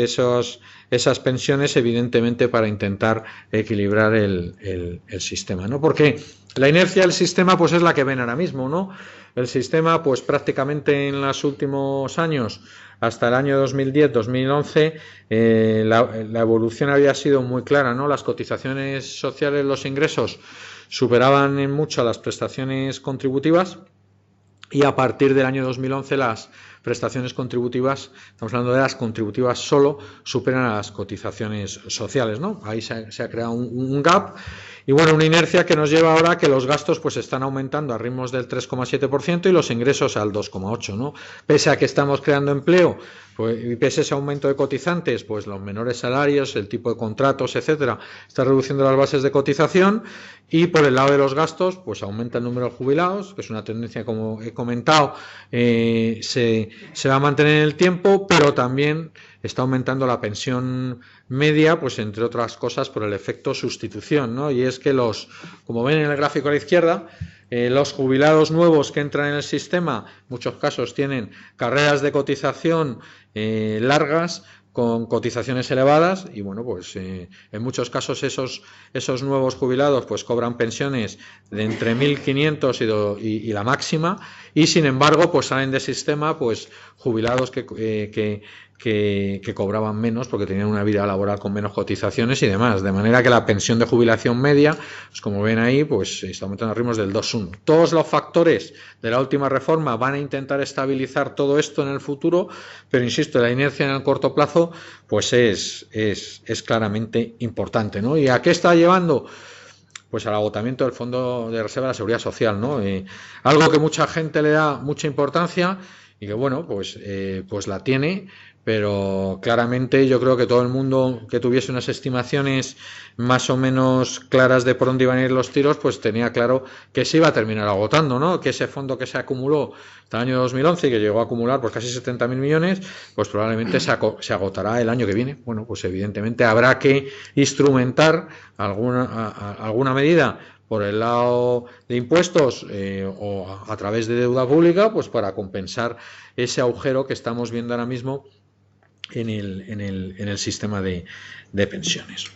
pensiones, evidentemente, para intentar equilibrar el sistema, ¿no? Porque la inercia del sistema pues es la que ven ahora mismo, ¿no? El sistema pues prácticamente en los últimos años, hasta el año 2010-2011, la evolución había sido muy clara, ¿no? Las cotizaciones sociales, los ingresos superaban en mucho a las prestaciones contributivas, y a partir del año 2011 las prestaciones contributivas, estamos hablando de las contributivas solo, superan a las cotizaciones sociales, ¿no? Ahí se ha creado un gap, y bueno, una inercia que nos lleva ahora a que los gastos pues están aumentando a ritmos del 3,7% y los ingresos al 2,8%, ¿no? Pese a que estamos creando empleo, pues, y pese a ese aumento de cotizantes, pues los menores salarios, el tipo de contratos, etcétera, está reduciendo las bases de cotización, y por el lado de los gastos, pues aumenta el número de jubilados, que es una tendencia, como he comentado, se va a mantener en el tiempo, pero también está aumentando la pensión media, pues entre otras cosas por el efecto sustitución, ¿no? Y es que como ven en el gráfico a la izquierda, los jubilados nuevos que entran en el sistema, en muchos casos tienen carreras de cotización largas, con cotizaciones elevadas, y bueno, pues en muchos casos esos nuevos jubilados pues cobran pensiones de entre 1.500 y la máxima, y sin embargo pues salen del sistema pues jubilados que cobraban menos porque tenían una vida laboral con menos cotizaciones y demás, de manera que la pensión de jubilación media, pues como ven ahí, pues está aumentando a ritmos del 2,1. Todos los factores de la última reforma van a intentar estabilizar todo esto en el futuro, pero insisto, la inercia en el corto plazo pues es claramente importante, ¿no? ¿Y a qué está llevando? Pues al agotamiento del Fondo de Reserva de la Seguridad Social, ¿no? Algo que mucha gente le da mucha importancia y que, bueno, pues la tiene, pero claramente yo creo que todo el mundo que tuviese unas estimaciones más o menos claras de por dónde iban a ir los tiros, pues tenía claro que se iba a terminar agotando, ¿no? Que ese fondo que se acumuló hasta el año 2011 y que llegó a acumular pues casi 70.000 millones, pues probablemente se agotará el año que viene. Bueno, pues evidentemente habrá que instrumentar alguna medida por el lado de impuestos o a través de deuda pública, pues para compensar ese agujero que estamos viendo ahora mismo en el sistema de pensiones.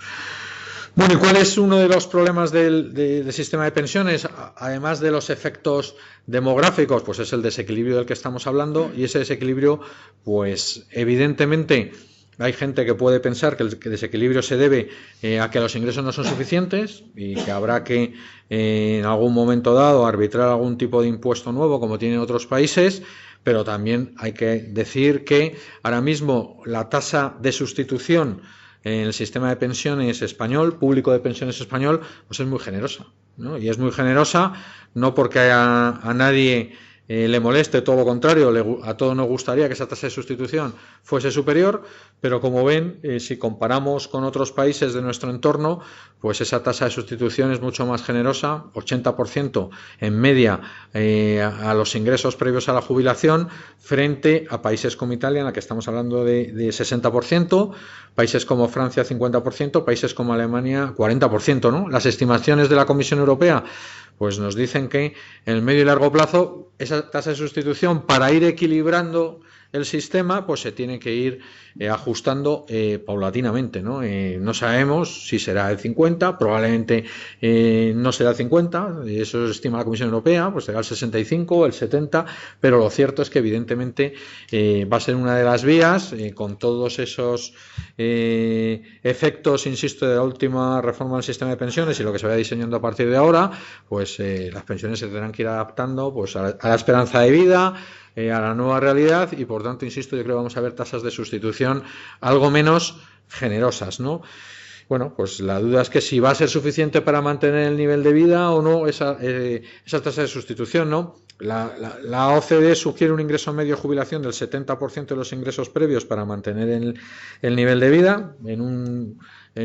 Bueno, ¿y cuál es uno de los problemas del sistema de pensiones? Además de los efectos demográficos, pues es el desequilibrio del que estamos hablando, y ese desequilibrio, pues evidentemente Hay gente que puede pensar que el desequilibrio se debe a que los ingresos no son suficientes y que habrá que en algún momento dado arbitrar algún tipo de impuesto nuevo como tienen otros países, pero también hay que decir que ahora mismo la tasa de sustitución en el sistema de pensiones español, público de pensiones español, pues es muy generosa, ¿no? Y es muy generosa no porque a nadie le moleste, todo lo contrario, a todos nos gustaría que esa tasa de sustitución fuese superior, pero como ven, si comparamos con otros países de nuestro entorno, pues esa tasa de sustitución es mucho más generosa, 80% en media a los ingresos previos a la jubilación, frente a países como Italia, en la que estamos hablando de 60%, países como Francia 50%, países como Alemania 40%, ¿no? Las estimaciones de la Comisión Europea pues nos dicen que en el medio y largo plazo esa tasa de sustitución, para ir equilibrando el sistema, pues se tiene que ir ajustando paulatinamente, ¿no? No sabemos si será el 50, probablemente no será el 50, eso estima la Comisión Europea, pues será el 65, el 70, pero lo cierto es que evidentemente va a ser una de las vías, con todos esos efectos, insisto, de la última reforma del sistema de pensiones y lo que se vaya diseñando a partir de ahora, pues las pensiones se tendrán que ir adaptando pues a la esperanza de vida, a la nueva realidad y por tanto, insisto, yo creo que vamos a ver tasas de sustitución algo menos generosas, ¿no? Bueno, pues la duda es que si va a ser suficiente para mantener el nivel de vida o no esa tasa de sustitución, ¿no? La OCDE sugiere un ingreso medio de jubilación del 70% de los ingresos previos para mantener el nivel de vida en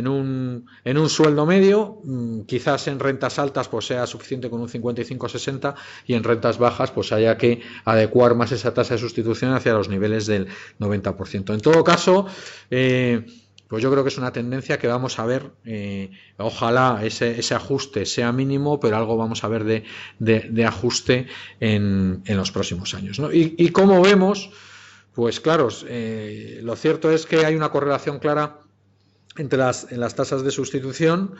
un sueldo medio, quizás en rentas altas pues sea suficiente con un 55-60 y en rentas bajas pues haya que adecuar más esa tasa de sustitución hacia los niveles del 90%. En todo caso, pues yo creo que es una tendencia que vamos a ver, ojalá ese ajuste sea mínimo, pero algo vamos a ver de ajuste en los próximos años, ¿no? Y como vemos, pues claro, lo cierto es que hay una correlación clara entre las tasas de sustitución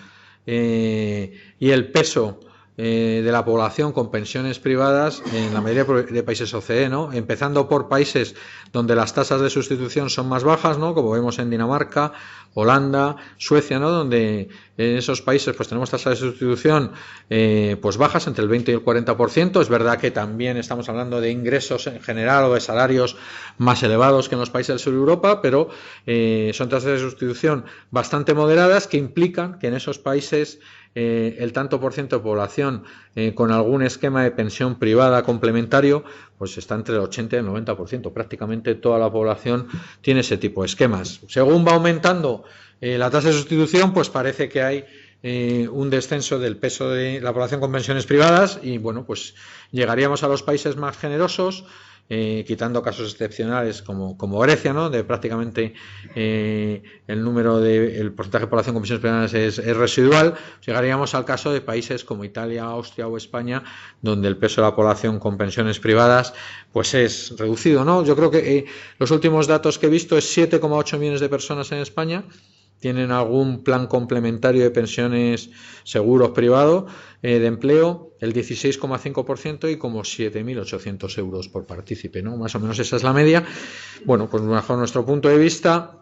y el peso de la población con pensiones privadas en la mayoría de países OCDE, ¿no? Empezando por países donde las tasas de sustitución son más bajas, ¿no? Como vemos en Dinamarca, Holanda, Suecia, ¿no? Donde en esos países pues tenemos tasas de sustitución pues bajas, entre el 20 y el 40%. Es verdad que también estamos hablando de ingresos en general o de salarios más elevados que en los países del sur de Europa, pero son tasas de sustitución bastante moderadas que implican que en esos países el tanto por ciento de población con algún esquema de pensión privada complementario pues está entre el 80 y el 90%. Prácticamente toda la población tiene ese tipo de esquemas. Según va aumentando la tasa de sustitución, pues parece que hay un descenso del peso de la población con pensiones privadas y bueno, pues llegaríamos a los países más generosos, quitando casos excepcionales como Grecia, ¿no? De prácticamente el porcentaje de población con pensiones privadas es residual. Llegaríamos al caso de países como Italia, Austria o España, donde el peso de la población con pensiones privadas pues es reducido, ¿no? Yo creo que los últimos datos que he visto es 7,8 millones de personas en España tienen algún plan complementario de pensiones seguros privados de empleo, el 16,5% y como 7.800 euros por partícipe, ¿no? Más o menos esa es la media. Bueno, pues bajo nuestro punto de vista,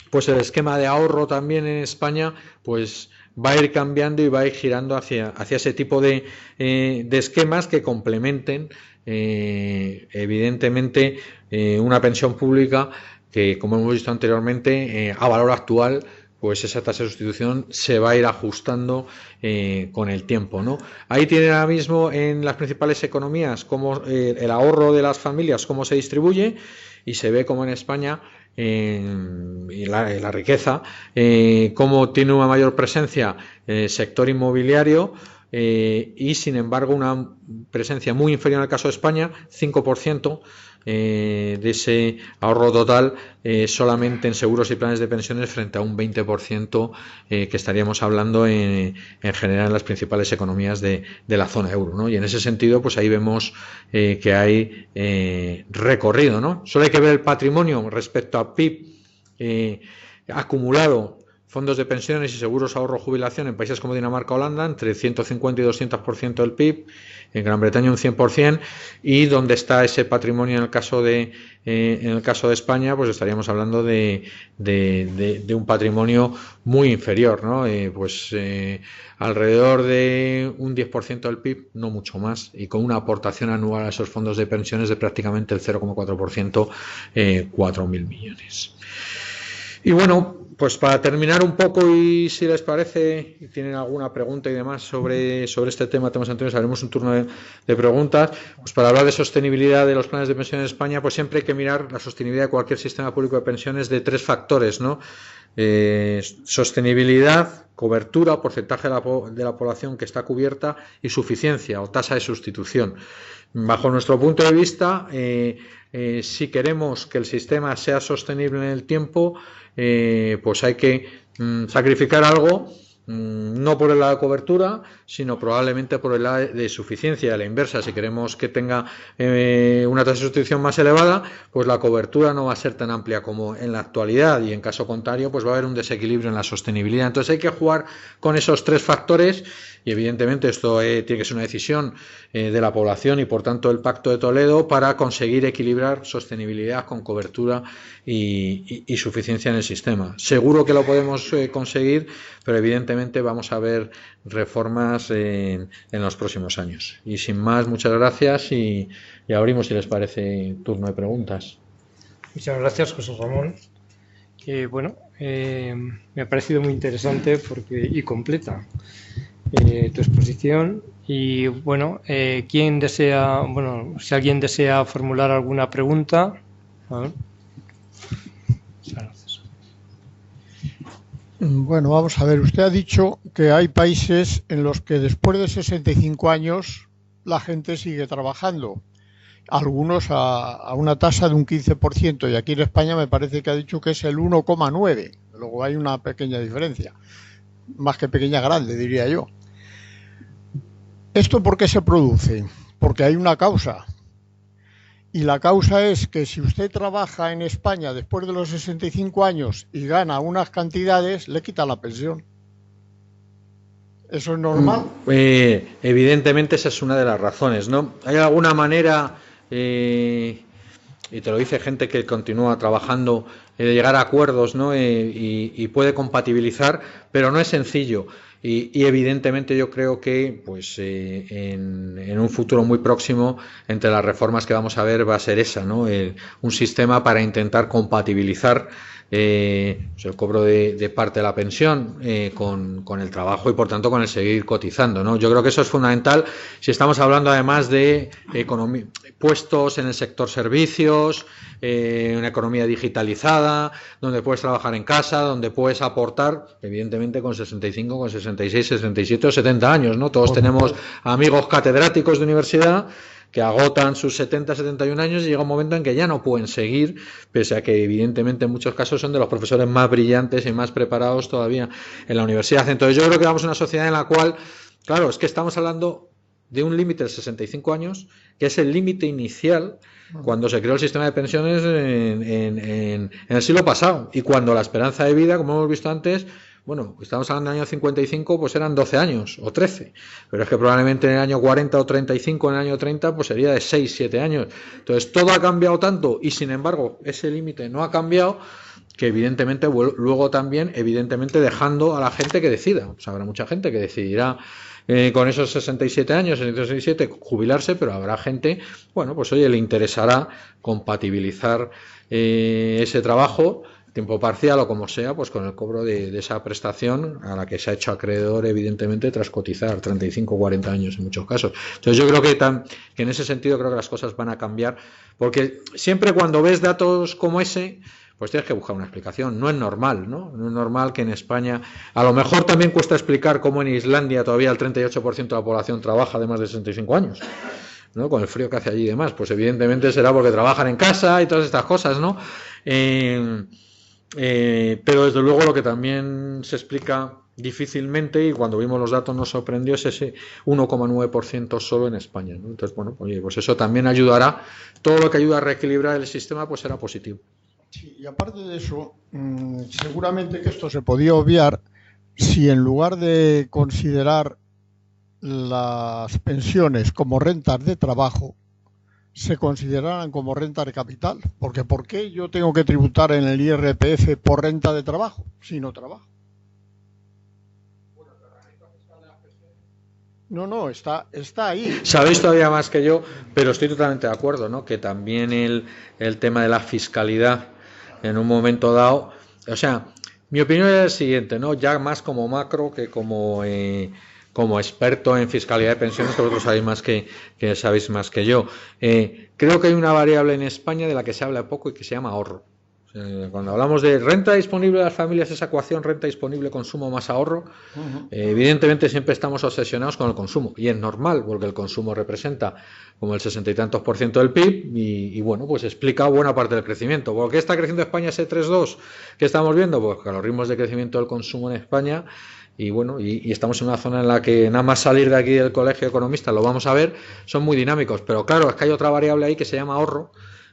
pues el esquema de ahorro también en España pues va a ir cambiando y va a ir girando hacia ese tipo de esquemas que complementen evidentemente una pensión pública que, como hemos visto anteriormente, a valor actual, pues esa tasa de sustitución se va a ir ajustando con el tiempo, ¿no? Ahí tienen ahora mismo en las principales economías cómo el ahorro de las familias, cómo se distribuye, y se ve como en España y la riqueza, cómo tiene una mayor presencia el sector inmobiliario, y sin embargo una presencia muy inferior en el caso de España, 5% de ese ahorro total solamente en seguros y planes de pensiones frente a un 20% que estaríamos hablando en general en las principales economías de la zona euro, ¿no? Y en ese sentido pues ahí vemos que hay recorrido, ¿no? Solo hay que ver el patrimonio respecto a PIB acumulado fondos de pensiones y seguros ahorro jubilación en países como Dinamarca o Holanda entre 150 y 200% del PIB, en Gran Bretaña un 100%, y donde está ese patrimonio en el caso de España, pues estaríamos hablando de un patrimonio muy inferior, ¿no? Alrededor de un 10% del PIB, no mucho más, y con una aportación anual a esos fondos de pensiones de prácticamente el 0,4%, 4.000 millones. Y bueno, pues para terminar un poco, y si les parece, y tienen alguna pregunta y demás sobre este tema, temas anteriores, haremos un turno de preguntas. Pues para hablar de sostenibilidad de los planes de pensiones en España, pues siempre hay que mirar la sostenibilidad de cualquier sistema público de pensiones de 3 factores, ¿no? Sostenibilidad, cobertura, porcentaje de la población que está cubierta, y suficiencia o tasa de sustitución. Bajo nuestro punto de vista, si queremos que el sistema sea sostenible en el tiempo, pues hay que sacrificar algo, no por el lado de cobertura, sino probablemente por el lado de suficiencia. A la inversa, si queremos que tenga una tasa de sustitución más elevada, pues la cobertura no va a ser tan amplia como en la actualidad, y en caso contrario pues va a haber un desequilibrio en la sostenibilidad. Entonces hay que jugar con esos 3 factores, y evidentemente esto tiene que ser una decisión de la población y por tanto el Pacto de Toledo, para conseguir equilibrar sostenibilidad con cobertura y suficiencia en el sistema. Seguro que lo podemos conseguir, pero evidentemente vamos a ver reformas en los próximos años. Y sin más, muchas gracias, y abrimos, si les parece, turno de preguntas. Muchas gracias, José Ramón. Me ha parecido muy interesante y completa tu exposición. Y bueno, si alguien desea formular alguna pregunta. A ver. Gracias. Bueno, vamos a ver. Usted ha dicho que hay países en los que después de 65 años la gente sigue trabajando. Algunos a una tasa de un 15%, y aquí en España me parece que ha dicho que es el 1,9%. Luego hay una pequeña diferencia, más que pequeña, grande, diría yo. ¿Esto por qué se produce? Porque hay una causa. Y la causa es que si usted trabaja en España después de los 65 años y gana unas cantidades, le quita la pensión. ¿Eso es normal? Evidentemente esa es una de las razones, ¿no? Hay alguna manera, y te lo dice gente que continúa trabajando, de llegar a acuerdos, ¿no? Y puede compatibilizar, pero no es sencillo. Y evidentemente yo creo que en un futuro muy próximo, entre las reformas que vamos a ver, va a ser esa, ¿no? Un sistema para intentar compatibilizar el cobro de parte de la pensión con el trabajo, y por tanto con el seguir cotizando, ¿no? Yo creo que eso es fundamental si estamos hablando además de puestos en el sector servicios, una economía digitalizada, donde puedes trabajar en casa, donde puedes aportar, evidentemente con 65, con 66, 67 o 70 años, ¿no? Todos tenemos amigos catedráticos de universidad que agotan sus 70, 71 años, y llega un momento en que ya no pueden seguir, pese a que evidentemente en muchos casos son de los profesores más brillantes y más preparados todavía en la universidad. Entonces yo creo que vamos a una sociedad en la cual, claro, es que estamos hablando de un límite de 65 años, que es el límite inicial cuando se creó el sistema de pensiones en el siglo pasado, y cuando la esperanza de vida, como hemos visto antes, bueno, estamos hablando del año 55, pues eran 12 años o 13, pero es que probablemente en el año 40 o 35, en el año 30, pues sería de 6, 7 años. Entonces todo ha cambiado tanto, y sin embargo ese límite no ha cambiado, que evidentemente luego también, evidentemente, dejando a la gente que decida. O sea, habrá mucha gente que decidirá con esos 67 años, 67, jubilarse, pero habrá gente, bueno, pues oye, le interesará compatibilizar ese trabajo, tiempo parcial o como sea, pues con el cobro de esa prestación a la que se ha hecho acreedor, evidentemente, tras cotizar 35 o 40 años en muchos casos. Entonces yo creo que en ese sentido creo que las cosas van a cambiar, porque siempre cuando ves datos como ese, pues tienes que buscar una explicación. No es normal, ¿no? No es normal que en España, a lo mejor también cuesta explicar cómo en Islandia todavía el 38% de la población trabaja de más de 65 años, ¿no? Con el frío que hace allí y demás. Pues evidentemente será porque trabajan en casa y todas estas cosas, ¿no? Pero desde luego lo que también se explica difícilmente, y cuando vimos los datos nos sorprendió, es ese 1,9% solo en España, ¿no? Entonces, bueno, oye, pues eso también ayudará. Todo lo que ayuda a reequilibrar el sistema pues será positivo. Sí, y aparte de eso, seguramente que esto se podía obviar si en lugar de considerar las pensiones como rentas de trabajo, se consideraran como renta de capital. Porque ¿por qué yo tengo que tributar en el IRPF por renta de trabajo si no trabajo? No, está ahí. Sabéis todavía más que yo, pero estoy totalmente de acuerdo, ¿no? Que también el tema de la fiscalidad en un momento dado, o sea, mi opinión es la siguiente, ¿no? Ya más como macro que como experto en fiscalidad de pensiones, que vosotros sabéis más que yo. Creo que hay una variable en España de la que se habla poco y que se llama ahorro. Cuando hablamos de renta disponible de las familias, esa ecuación renta disponible, consumo más ahorro, evidentemente siempre estamos obsesionados con el consumo, y es normal, porque el consumo representa como el 60 y tantos % del PIB, y bueno, pues explica buena parte del crecimiento. ¿Por qué está creciendo España ese 3,2 que estamos viendo? Pues que los ritmos de crecimiento del consumo en España, y bueno, y estamos en una zona en la que nada más salir de aquí del colegio de economistas lo vamos a ver, son muy dinámicos, pero claro, es que hay otra variable ahí que se llama ahorro,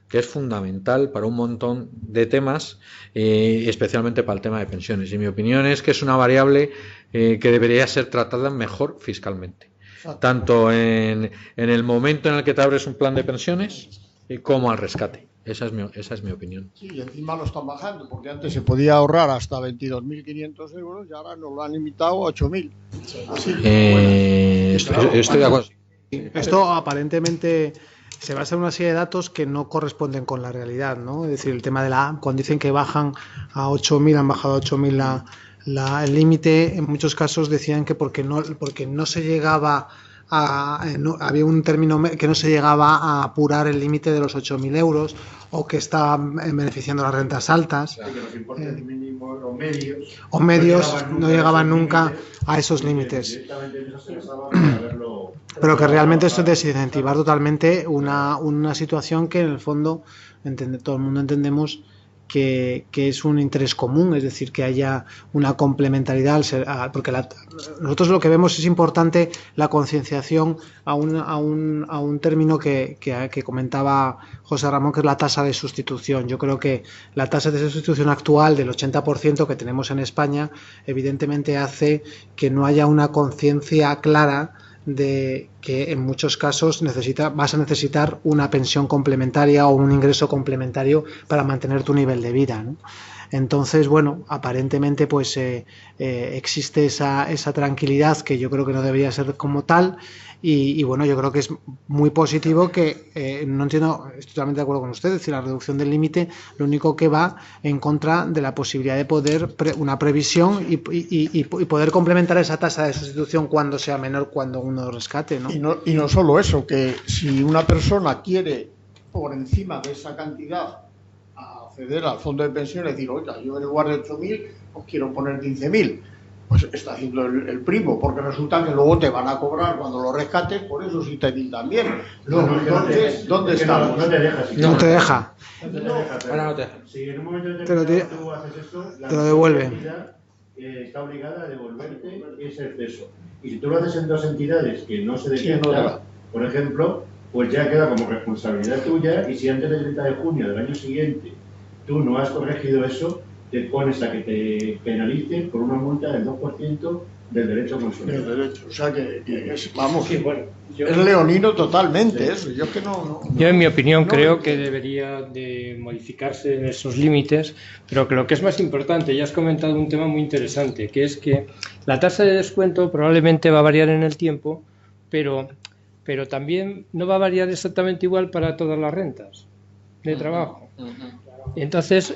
que es fundamental para un montón de temas, especialmente para el tema de pensiones. Y mi opinión es que es una variable que debería ser tratada mejor fiscalmente, tanto en el momento en el que te abres un plan de pensiones como al rescate. Esa es mi opinión. Sí, y encima lo están bajando, porque antes se podía ahorrar hasta 22.500 euros y ahora nos lo han limitado a 8.000. Estoy de acuerdo. Esto aparentemente se basa en una serie de datos que no corresponden con la realidad, ¿no? Es decir, el tema de cuando dicen que bajan a 8.000, han bajado a 8.000 el límite, en muchos casos decían que porque no se llegaba había un término que no se llegaba a apurar el límite de los 8.000 euros, o que está beneficiando las rentas altas, que los importes mínimos o medios no llegaban nunca a esos límites. Pero que realmente esto es desincentivar totalmente una situación que en el fondo todo el mundo entendemos que es un interés común, es decir, que haya una complementariedad, porque nosotros lo que vemos es importante la concienciación a un término que comentaba José Ramón, que es la tasa de sustitución. Yo creo que la tasa de sustitución actual del 80% que tenemos en España evidentemente hace que no haya una conciencia clara de que en muchos casos vas a necesitar una pensión complementaria o un ingreso complementario para mantener tu nivel de vida, ¿no? Entonces, bueno, aparentemente pues existe esa tranquilidad, que yo creo que no debería ser como tal, y bueno, yo creo que es muy positivo que, no entiendo, estoy totalmente de acuerdo con usted, es decir, la reducción del límite lo único que va en contra de la posibilidad de poder una previsión y poder complementar esa tasa de sustitución cuando sea menor, cuando uno rescate, ¿no? Y no solo eso, que si una persona quiere por encima de esa cantidad acceder al fondo de pensiones, decir, oiga, yo en lugar de 8.000 pues quiero poner 15.000, pues está haciendo el primo, porque resulta que luego te van a cobrar cuando lo rescates por esos 7.000 también. Entonces, ¿dónde estamos? No te deja. Si en un momento determinado tú haces eso, te lo devuelve. Está obligada a devolverte ese exceso. Y si tú lo haces en dos entidades que no se detectan, por ejemplo, pues ya queda como responsabilidad tuya, y si antes del 30 de junio del año siguiente tú no has corregido eso, te pones a que te penalicen por una multa del 2% del derecho a consumir. O sea que es, vamos, sí, bueno, es leonino totalmente, sí. Eso. Yo en mi opinión creo que debería de modificarse en esos límites, pero que lo que es más importante, ya has comentado un tema muy interesante, que es que la tasa de descuento probablemente va a variar en el tiempo, pero también no va a variar exactamente igual para todas las rentas de trabajo. Entonces,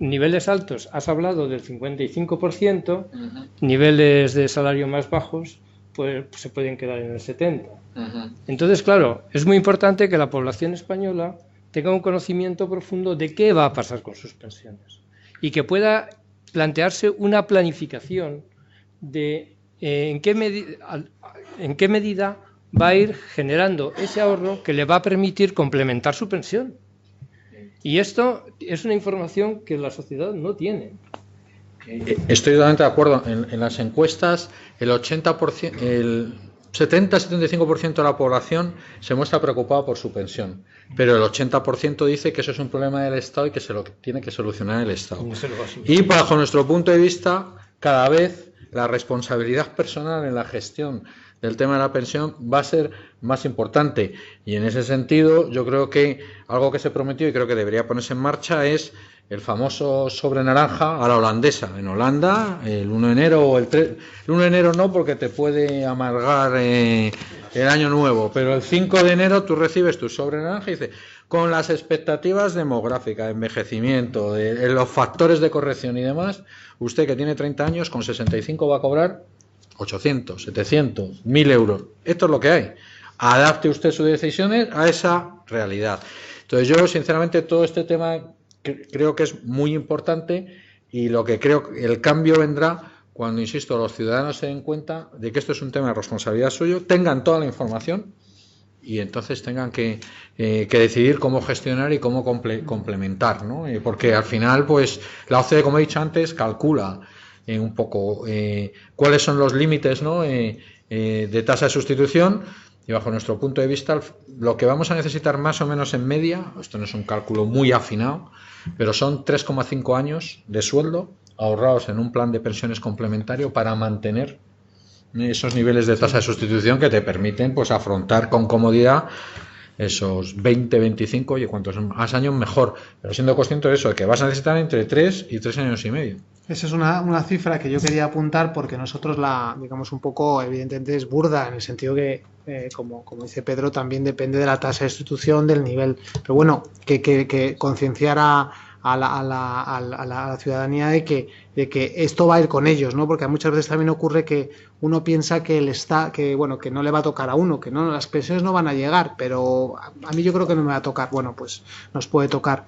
niveles altos, has hablado del 55%, niveles de salario más bajos, pues se pueden quedar en el 70%. Entonces, claro, es muy importante que la población española tenga un conocimiento profundo de qué va a pasar con sus pensiones y que pueda plantearse una planificación de en qué medida va a ir generando ese ahorro que le va a permitir complementar su pensión. Y esto es una información que la sociedad no tiene. Estoy totalmente de acuerdo. En las encuestas, el 80%, 70-75% de la población se muestra preocupada por su pensión, pero el 80% dice que eso es un problema del Estado y que se lo tiene que solucionar el Estado. Y bajo nuestro punto de vista, cada vez la responsabilidad personal en la gestión del tema de la pensión va a ser más importante. Y en ese sentido, yo creo que algo que se prometió y creo que debería ponerse en marcha es el famoso sobre naranja a la holandesa. En Holanda, el 1 de enero o el 1 de enero no, porque te puede amargar el año nuevo, pero el 5 de enero tú recibes tu sobre naranja y dice, con las expectativas demográficas, de envejecimiento, de los factores de corrección y demás, usted que tiene 30 años, con 65 va a cobrar 800, 700, 1.000 euros. Esto es lo que hay. Adapte usted sus decisiones a esa realidad. Entonces yo, sinceramente, todo este tema creo que es muy importante y lo que creo que el cambio vendrá cuando, insisto, los ciudadanos se den cuenta de que esto es un tema de responsabilidad suyo, tengan toda la información y entonces tengan que decidir cómo gestionar y cómo complementar, ¿no? Porque al final, pues, la OCDE, como he dicho antes, calcula un poco cuáles son los límites, ¿no? De tasa de sustitución. Y bajo nuestro punto de vista, lo que vamos a necesitar más o menos en media, esto no es un cálculo muy afinado, pero son 3,5 años de sueldo ahorrados en un plan de pensiones complementario para mantener esos niveles de tasa de sustitución que te permiten, pues, afrontar con comodidad esos 20, 25, oye, cuantos más años mejor, pero siendo consciente de eso, de que vas a necesitar entre 3 y 3 años y medio. Esa es una cifra que yo quería apuntar porque nosotros digamos, un poco, evidentemente es burda, en el sentido que, como dice Pedro, también depende de la tasa de sustitución, del nivel. Pero bueno, que concienciar a la ciudadanía de que esto va a ir con ellos, ¿no? Porque muchas veces también ocurre que uno piensa que que no le va a tocar a uno, que no, las pensiones no van a llegar, pero a mí yo creo que no me va a tocar. Bueno, pues nos puede tocar.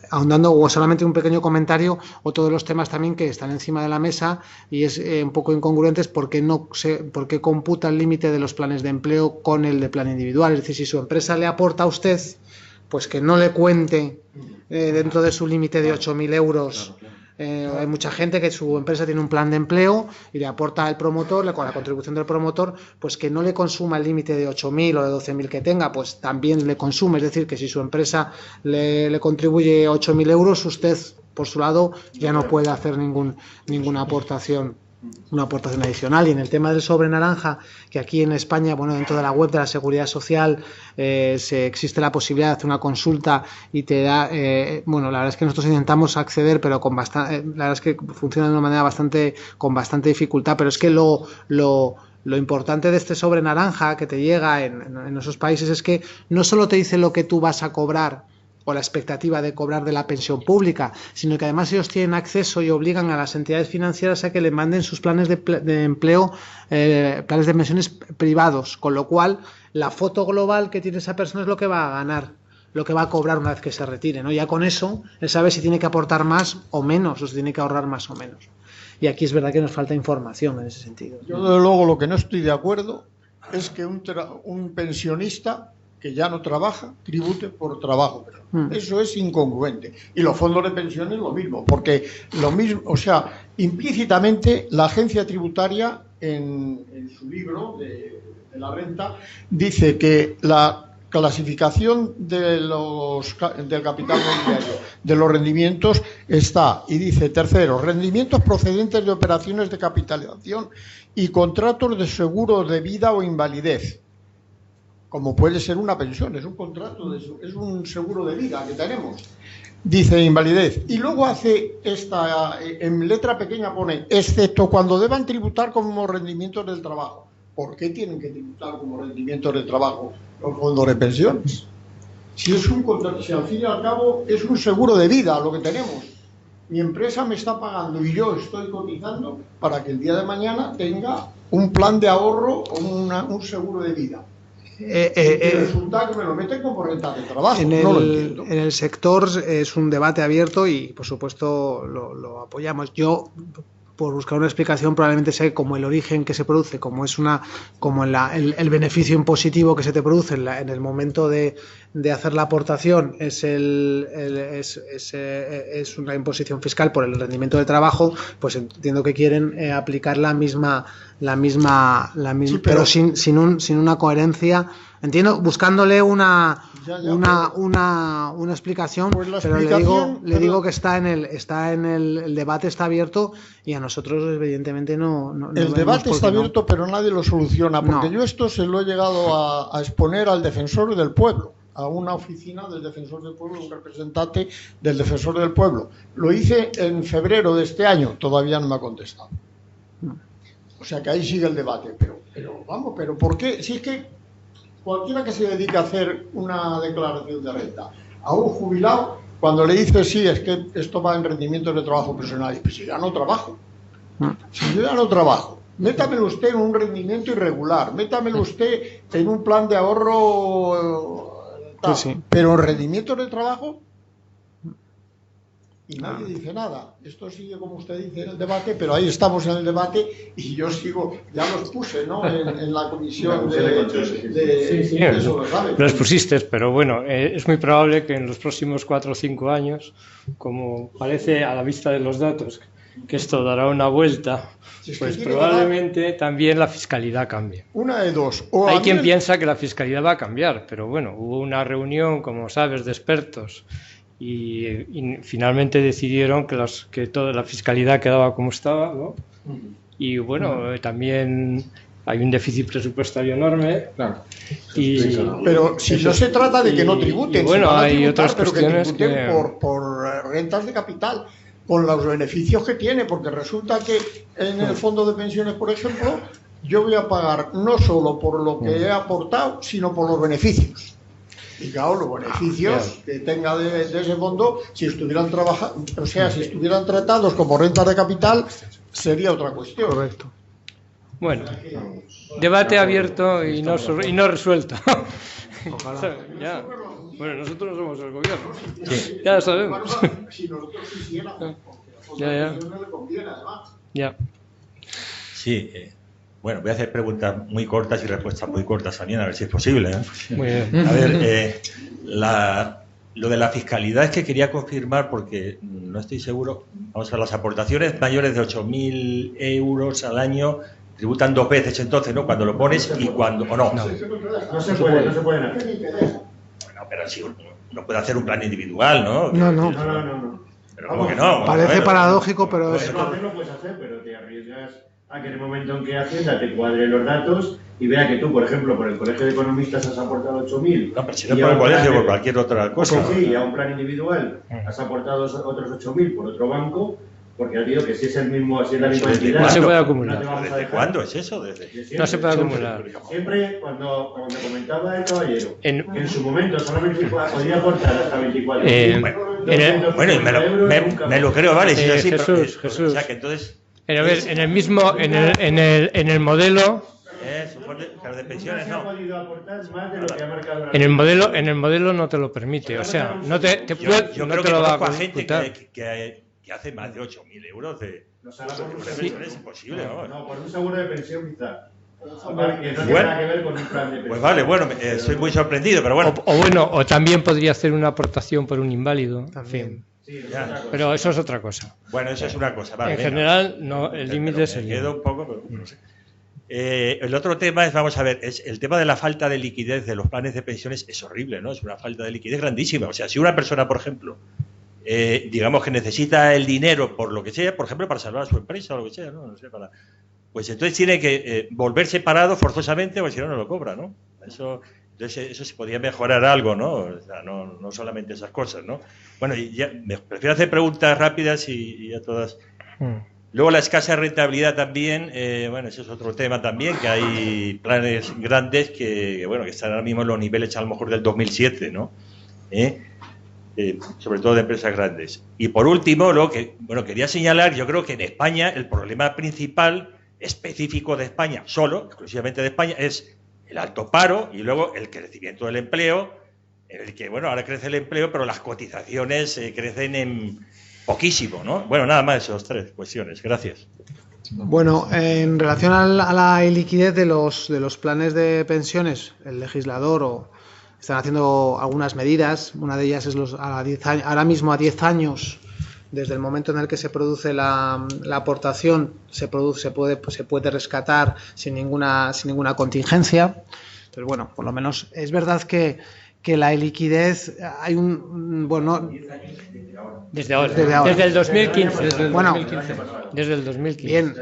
Ahondando, o solamente un pequeño comentario, otro de los temas también que están encima de la mesa y es un poco incongruente es por qué computa el límite de los planes de empleo con el de plan individual. Es decir, si su empresa le aporta a usted, pues que no le cuente dentro de su límite de 8.000 euros. Hay mucha gente que su empresa tiene un plan de empleo y le aporta al promotor, con la contribución del promotor, pues que no le consuma el límite de 8.000 o de 12.000 que tenga, pues también le consume. Es decir, que si su empresa le contribuye 8.000 euros, usted, por su lado, ya no puede hacer ninguna aportación. Una aportación adicional. Y en el tema del sobre naranja, que aquí en España, bueno, dentro de la web de la Seguridad Social existe la posibilidad de hacer una consulta y te da, bueno, la verdad es que nosotros intentamos acceder, pero la verdad es que funciona de una manera con bastante dificultad, pero es que lo importante de este sobre naranja que te llega en esos países es que no solo te dice lo que tú vas a cobrar o la expectativa de cobrar de la pensión pública, sino que además ellos tienen acceso y obligan a las entidades financieras a que le manden sus planes de empleo, planes de pensiones privados, con lo cual la foto global que tiene esa persona es lo que va a ganar, lo que va a cobrar una vez que se retire, ¿no? Ya con eso, él sabe si tiene que aportar más o menos, o si tiene que ahorrar más o menos. Y aquí es verdad que nos falta información en ese sentido. Yo, desde luego, lo que no estoy de acuerdo es que un pensionista que ya no trabaja, tribute por trabajo. Eso es incongruente. Y los fondos de pensiones lo mismo, porque lo mismo, o sea, implícitamente la agencia tributaria en su libro de la renta dice que la clasificación del capital mobiliario, de los rendimientos está, y dice, tercero, rendimientos procedentes de operaciones de capitalización y contratos de seguro de vida o invalidez, como puede ser una pensión, es un contrato, es un seguro de vida que tenemos. Dice invalidez. Y luego hace en letra pequeña pone, excepto cuando deban tributar como rendimientos del trabajo. ¿Por qué tienen que tributar como rendimientos del trabajo los fondos de pensiones? Si es un contrato, si al fin y al cabo es un seguro de vida lo que tenemos. Mi empresa me está pagando y yo estoy cotizando para que el día de mañana tenga un plan de ahorro o un seguro de vida. Resulta que me lo meten como renta de trabajo. En el sector es un debate abierto y, por supuesto, lo apoyamos. Yo, por buscar una explicación, probablemente sea como el origen que se produce, como el beneficio impositivo que se te produce en el momento de de hacer la aportación es una imposición fiscal por el rendimiento del trabajo, pues entiendo que quieren aplicar la misma Sí, pero sin una coherencia. Entiendo, buscándole una explicación, Pues la pero explicación, le digo que el debate está abierto y a nosotros evidentemente no el vemos debate por está qué no. abierto, pero nadie lo soluciona, porque No. yo esto se lo he llegado a exponer al defensor del pueblo, a una oficina del defensor del pueblo, un representante del defensor del pueblo. Lo hice en febrero de este año, todavía no me ha contestado. O sea que ahí sigue el debate, pero vamos, pero ¿por qué? Si es que cualquiera que se dedique a hacer una declaración de renta a un jubilado, cuando le dice sí, es que esto va en rendimientos de trabajo personal, y pues si ya no trabajo, métamelo usted en un rendimiento irregular, métamelo usted en un plan de ahorro, tal, Sí. pero en rendimientos de trabajo, y nadie dice nada. Esto sigue, como usted dice, en el debate, pero ahí estamos en el debate y yo sigo, ya los puse, ¿no? En la comisión Sí, eso, ¿sabes? los pusiste, pero bueno, es muy probable que en los próximos 4 o 5 años, como parece a la vista de los datos, que esto dará una vuelta, Si es que pues tiene que probablemente también la fiscalidad cambie. Una de dos. O Hay a quien mí- piensa que la fiscalidad va a cambiar, pero bueno, hubo una reunión, como sabes, de expertos y finalmente decidieron que toda la fiscalidad quedaba como estaba, ¿no? Y bueno, también hay un déficit presupuestario enorme. Claro. Pero si no se trata de que no tributen, y bueno, si van a hay tributar, otras pero que cuestiones tributen que... por rentas de capital, con los beneficios que tiene, porque resulta que en el fondo de pensiones, por ejemplo, yo voy a pagar no solo por lo que he aportado, sino por los beneficios. Y claro, los beneficios que tenga de ese fondo, si estuvieran trabajando, o sea, si estuvieran tratados como rentas de capital, sería otra cuestión. Correcto. Bueno, debate abierto y no resuelto. Ya. Bueno, nosotros no somos el gobierno. Sí. Ya lo sabemos. Si nosotros quisiéramos, porque Ya. no le conviene además. Ya. Sí, bueno, voy a hacer preguntas muy cortas y respuestas muy cortas también, a ver si es posible, ¿eh? Muy bien. A ver, lo de la fiscalidad es que quería confirmar, porque no estoy seguro. Vamos a ver, las aportaciones mayores de 8.000 euros al año tributan 2 veces, entonces, ¿no? Cuando lo pones y cuando... ¿O no? No se pueden hacer. Bueno, pero si uno puede hacer un plan individual, ¿no? No. Pero ¿cómo que no? Parece Bueno, paradójico, pero pues, es... Eso hacerlo puedes hacer, pero te arriesgas a que en el momento en que Hacienda te cuadre los datos y vea que tú, por ejemplo, por el Colegio de Economistas has aportado 8.000. No, pero si no por el colegio, por cualquier otra cosa. Sí, y a un plan individual has aportado otros 8.000 por otro banco, porque has dicho que si es el mismo, si es la misma entidad. No se puede no acumular. te vamos a ¿Desde dejar. cuándo es eso? No se puede acumular. Siempre, cuando comentaba el caballero, En- que en su momento solamente podía aportar hasta 24. Bueno, y me lo creo, vale. Si es así, pero, Jesús. O sea, que entonces... A ver, en el mismo, en el modelo, supone que los de pensiones no. en el modelo no te lo permite, o sea, no te Yo no creo te que lo va a conozco a gente computar. que hace más de 8.000 euros de Sí. pensiones, es imposible, ¿no? No, por un seguro de pensión quizá. Que no tiene Bueno. nada que ver con un plan de pensión. Pues vale, bueno, estoy muy sorprendido, pero bueno. O bueno, o también podría hacer una aportación por un inválido, en fin. Sí, es Ya. otra cosa. Pero eso es otra cosa. Bueno, eso es una cosa, vale. En venga. general, no, el límite es Me el quedo límite. un poco, pero no sé. El otro tema es, vamos a ver, es el tema de la falta de liquidez de los planes de pensiones es horrible, ¿no? Es una falta de liquidez grandísima. O sea, si una persona, por ejemplo, digamos que necesita el dinero por lo que sea, por ejemplo, para salvar a su empresa o lo que sea, ¿no? No sé, pues entonces tiene que volverse parado forzosamente, porque si no, no lo cobra, ¿no? Entonces eso se podría mejorar algo, ¿no? O sea, no solamente esas cosas, ¿no? Bueno, y ya, prefiero hacer preguntas rápidas y a todas. Luego la escasa rentabilidad también, bueno, ese es otro tema también, que hay planes grandes que están ahora mismo en los niveles a lo mejor del 2007, ¿no? Sobre todo de empresas grandes. Y por último, quería señalar, yo creo que en España el problema principal, específico de España, exclusivamente de España, es el alto paro y luego el crecimiento del empleo, en el que, bueno, ahora crece el empleo, pero las cotizaciones crecen en poquísimo, ¿no? Bueno, nada más esas 3 cuestiones. Gracias. Bueno, en relación a la iliquidez de los planes de pensiones, el legislador están haciendo algunas medidas. Una de ellas es ahora mismo a 10 años desde el momento en el que se produce la aportación, se puede rescatar sin ninguna contingencia. Entonces, bueno, por lo menos es verdad que la liquidez hay desde ahora, desde el 2015. Desde el 2015. Bien,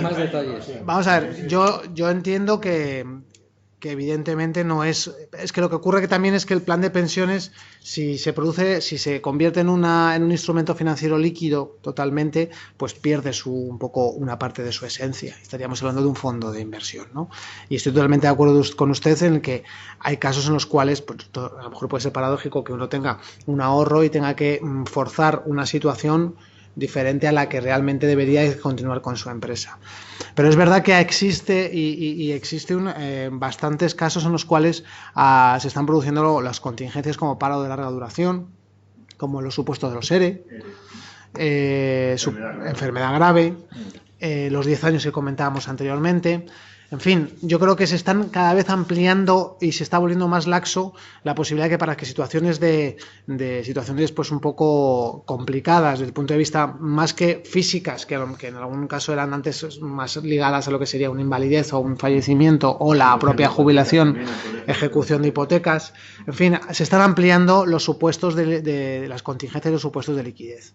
Más detalles, sí. Vamos a ver, yo entiendo que evidentemente no es que lo que ocurre que también es que el plan de pensiones, si se convierte en un instrumento financiero líquido totalmente, pues pierde un poco una parte de su esencia. Estaríamos hablando de un fondo de inversión, ¿no? Y estoy totalmente de acuerdo con usted en que hay casos en los cuales pues, a lo mejor puede ser paradójico que uno tenga un ahorro y tenga que forzar una situación diferente a la que realmente debería continuar con su empresa. Pero es verdad que existe bastantes casos en los cuales se están produciendo las contingencias como paro de larga duración, como los supuestos de los ERE, enfermedad grave, los 10 años que comentábamos anteriormente. En fin, yo creo que se están cada vez ampliando y se está volviendo más laxo la posibilidad de que para que situaciones situaciones pues un poco complicadas desde el punto de vista más que físicas, que en algún caso eran antes más ligadas a lo que sería una invalidez o un fallecimiento o la propia jubilación, ejecución de hipotecas, en fin, se están ampliando los supuestos de las contingencias y los supuestos de liquidez.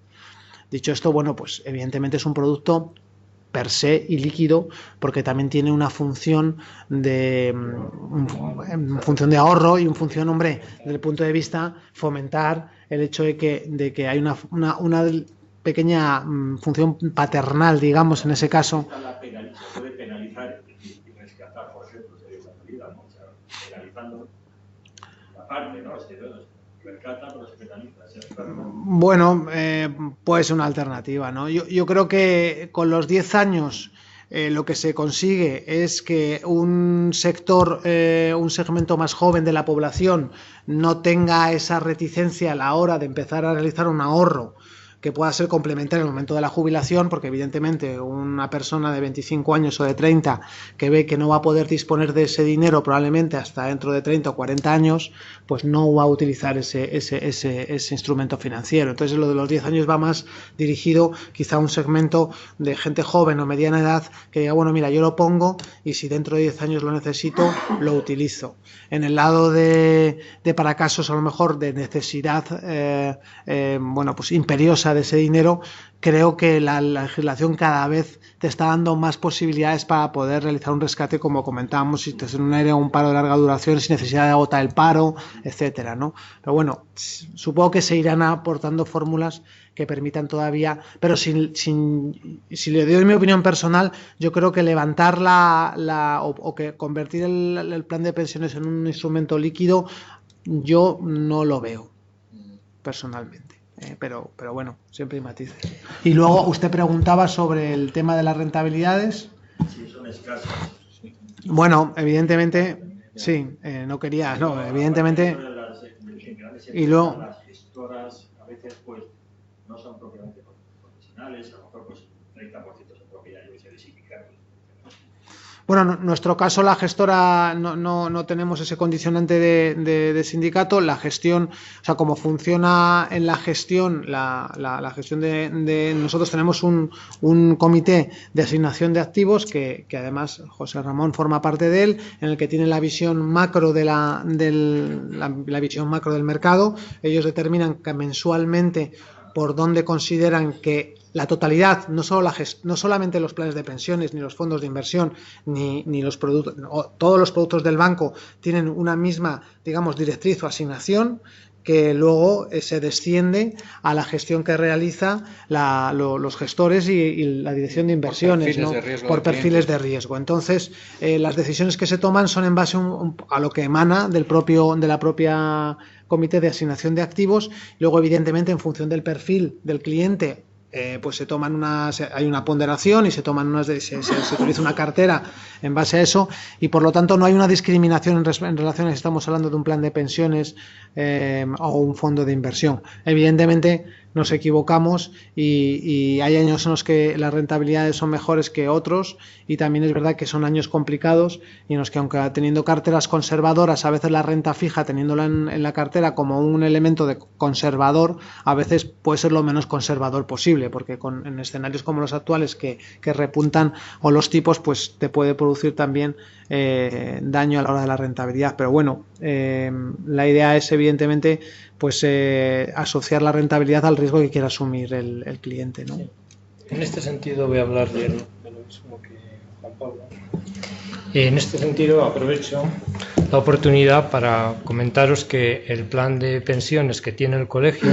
Dicho esto, bueno, pues evidentemente es un producto per se y líquido, porque también tiene una función de ahorro y una función, hombre, desde el punto de vista fomentar el hecho de que hay una pequeña función paternal, digamos, en ese caso. Se puede penalizar y rescatar, por ejemplo, sería una medida, ¿no? O sea, penalizando la parte, ¿no? Rescata, pero se penaliza. Bueno, puede ser una alternativa, ¿no? Yo creo que con los 10 años lo que se consigue es que un segmento más joven de la población no tenga esa reticencia a la hora de empezar a realizar un ahorro que pueda ser complementario en el momento de la jubilación, porque evidentemente una persona de 25 años o de 30 que ve que no va a poder disponer de ese dinero probablemente hasta dentro de 30 o 40 años, pues no va a utilizar ese instrumento financiero. Entonces lo de los 10 años va más dirigido quizá a un segmento de gente joven o mediana edad que diga, bueno, mira, yo lo pongo y si dentro de 10 años lo necesito, lo utilizo. En el lado de para casos a lo mejor de necesidad pues imperiosa de ese dinero, creo que la legislación cada vez te está dando más posibilidades para poder realizar un rescate, como comentábamos, si te es un ERE o un paro de larga duración, sin necesidad de agotar el paro, etcétera, ¿no? Pero bueno, supongo que se irán aportando fórmulas que permitan todavía, pero si le doy mi opinión personal, yo creo que levantar o que convertir el plan de pensiones en un instrumento líquido, yo no lo veo personalmente. Pero bueno, siempre hay matices. Y luego usted preguntaba sobre el tema de las rentabilidades. Sí, son escasas. Bueno, evidentemente, sí, evidentemente. Y luego. Las gestoras a veces pues no son propiamente profesionales, a lo mejor pues 30% son propietarios de sindicatos. Bueno, en nuestro caso la gestora no tenemos ese condicionante de sindicato. La gestión, o sea, como funciona en la gestión, la gestión de nosotros tenemos un comité de asignación de activos que además José Ramón forma parte de él, en el que tiene la visión macro la visión macro del mercado. Ellos determinan que mensualmente por dónde consideran que la totalidad, no solamente los planes de pensiones, ni los fondos de inversión, ni los productos, todos los productos del banco tienen una misma, digamos, directriz o asignación, que luego se desciende a la gestión que realiza los gestores y la dirección de inversiones, por perfiles de riesgo. Entonces, las decisiones que se toman son en base a lo que emana de la propia comité de asignación de activos. Luego, evidentemente, en función del perfil del cliente, pues hay una ponderación y se utiliza una cartera en base a eso, y por lo tanto no hay una discriminación en relación a si estamos hablando de un plan de pensiones o un fondo de inversión. Evidentemente nos equivocamos y hay años en los que las rentabilidades son mejores que otros, y también es verdad que son años complicados y en los que, aunque teniendo carteras conservadoras, a veces la renta fija, teniéndola en la cartera como un elemento de conservador, a veces puede ser lo menos conservador posible, porque en escenarios como los actuales que repuntan, o los tipos, pues te puede producir también daño a la hora de la rentabilidad. Pero bueno, la idea es evidentemente pues asociar la rentabilidad al riesgo que quiera asumir el cliente, ¿no? En este sentido voy a hablar de lo mismo que Juan Pablo. En este sentido aprovecho la oportunidad para comentaros que el plan de pensiones que tiene el colegio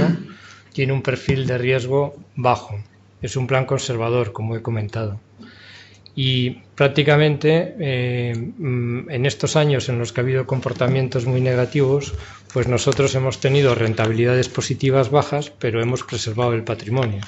tiene un perfil de riesgo bajo. Es un plan conservador, como he comentado. Y prácticamente en estos años en los que ha habido comportamientos muy negativos, pues nosotros hemos tenido rentabilidades positivas bajas, pero hemos preservado el patrimonio.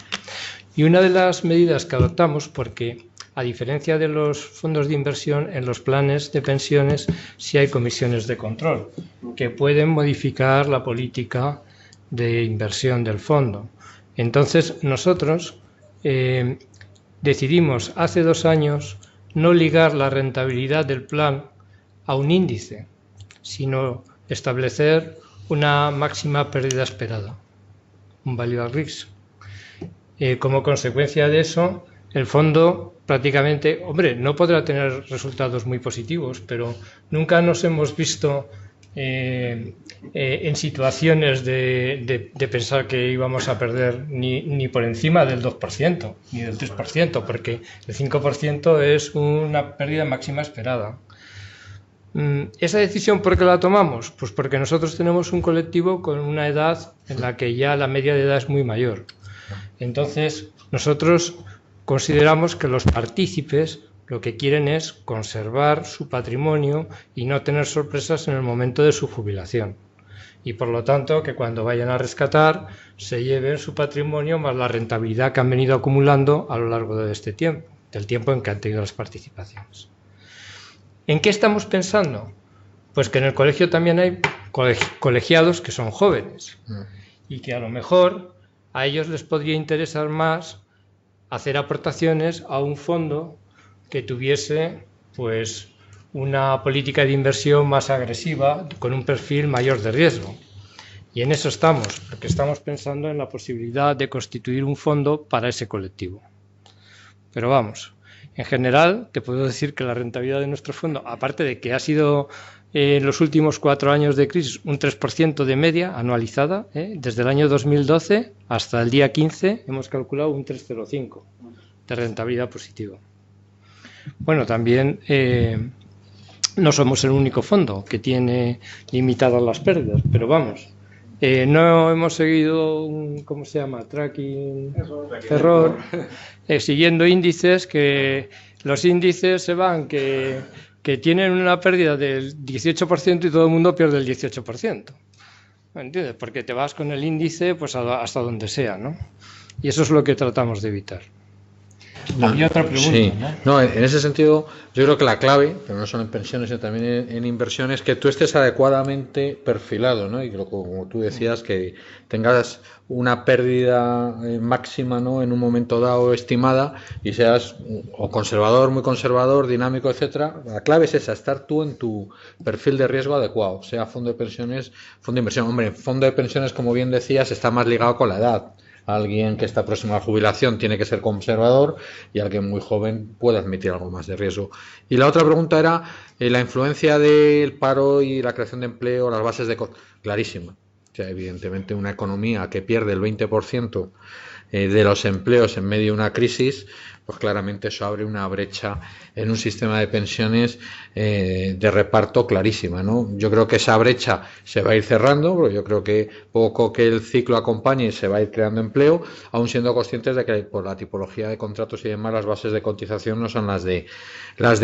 Y una de las medidas que adoptamos, porque a diferencia de los fondos de inversión, en los planes de pensiones sí hay comisiones de control que pueden modificar la política de inversión del fondo. Entonces nosotros decidimos hace 2 años no ligar la rentabilidad del plan a un índice, sino establecer una máxima pérdida esperada, un value at risk. Como consecuencia de eso, el fondo prácticamente, hombre, no podrá tener resultados muy positivos, pero nunca nos hemos visto en situaciones de pensar que íbamos a perder ni por encima del 2%, ni del 3%, porque el 5% es una pérdida máxima esperada. ¿Esa decisión por qué la tomamos? Pues porque nosotros tenemos un colectivo con una edad en la que ya la media de edad es muy mayor. Entonces, nosotros consideramos que los partícipes lo que quieren es conservar su patrimonio y no tener sorpresas en el momento de su jubilación. Y por lo tanto, que cuando vayan a rescatar se lleven su patrimonio más la rentabilidad que han venido acumulando a lo largo de este tiempo, del tiempo en que han tenido las participaciones. ¿En qué estamos pensando? Pues que en el colegio también hay colegiados que son jóvenes y que a lo mejor a ellos les podría interesar más hacer aportaciones a un fondo que tuviese pues una política de inversión más agresiva, con un perfil mayor de riesgo. Y en eso estamos, porque estamos pensando en la posibilidad de constituir un fondo para ese colectivo. Pero vamos, en general te puedo decir que la rentabilidad de nuestro fondo, aparte de que ha sido en los últimos 4 años de crisis un 3% de media anualizada, desde el año 2012 hasta el día 15 hemos calculado un 3,05 de rentabilidad positiva. Bueno, también no somos el único fondo que tiene limitadas las pérdidas, pero vamos, no hemos seguido un, ¿cómo se llama? Tracking error, siguiendo índices, que los índices se van que tienen una pérdida del 18% y todo el mundo pierde el 18%. ¿Me entiendes? Porque te vas con el índice pues hasta donde sea, ¿no? Y eso es lo que tratamos de evitar. Había otra pregunta, sí. ¿no? En ese sentido, yo creo que la clave, pero no solo en pensiones, sino también en inversiones, que tú estés adecuadamente perfilado, ¿no? Y que, como tú decías, que tengas una pérdida máxima, ¿no?, en un momento dado estimada, y seas o conservador, muy conservador, dinámico, etcétera. La clave es esa, estar tú en tu perfil de riesgo adecuado, sea fondo de pensiones, fondo de inversión. Hombre, fondo de pensiones, como bien decías, está más ligado con la edad. Alguien que está próximo a la jubilación tiene que ser conservador y alguien muy joven puede admitir algo más de riesgo. Y la otra pregunta era la influencia del paro y la creación de empleo, las bases de... Clarísima. O sea, evidentemente una economía que pierde el 20% de los empleos en medio de una crisis, pues claramente eso abre una brecha en un sistema de pensiones de reparto clarísima, ¿no? Yo creo que esa brecha se va a ir cerrando, porque yo creo que poco que el ciclo acompañe se va a ir creando empleo, aún siendo conscientes de que por la tipología de contratos y demás las bases de cotización no son las de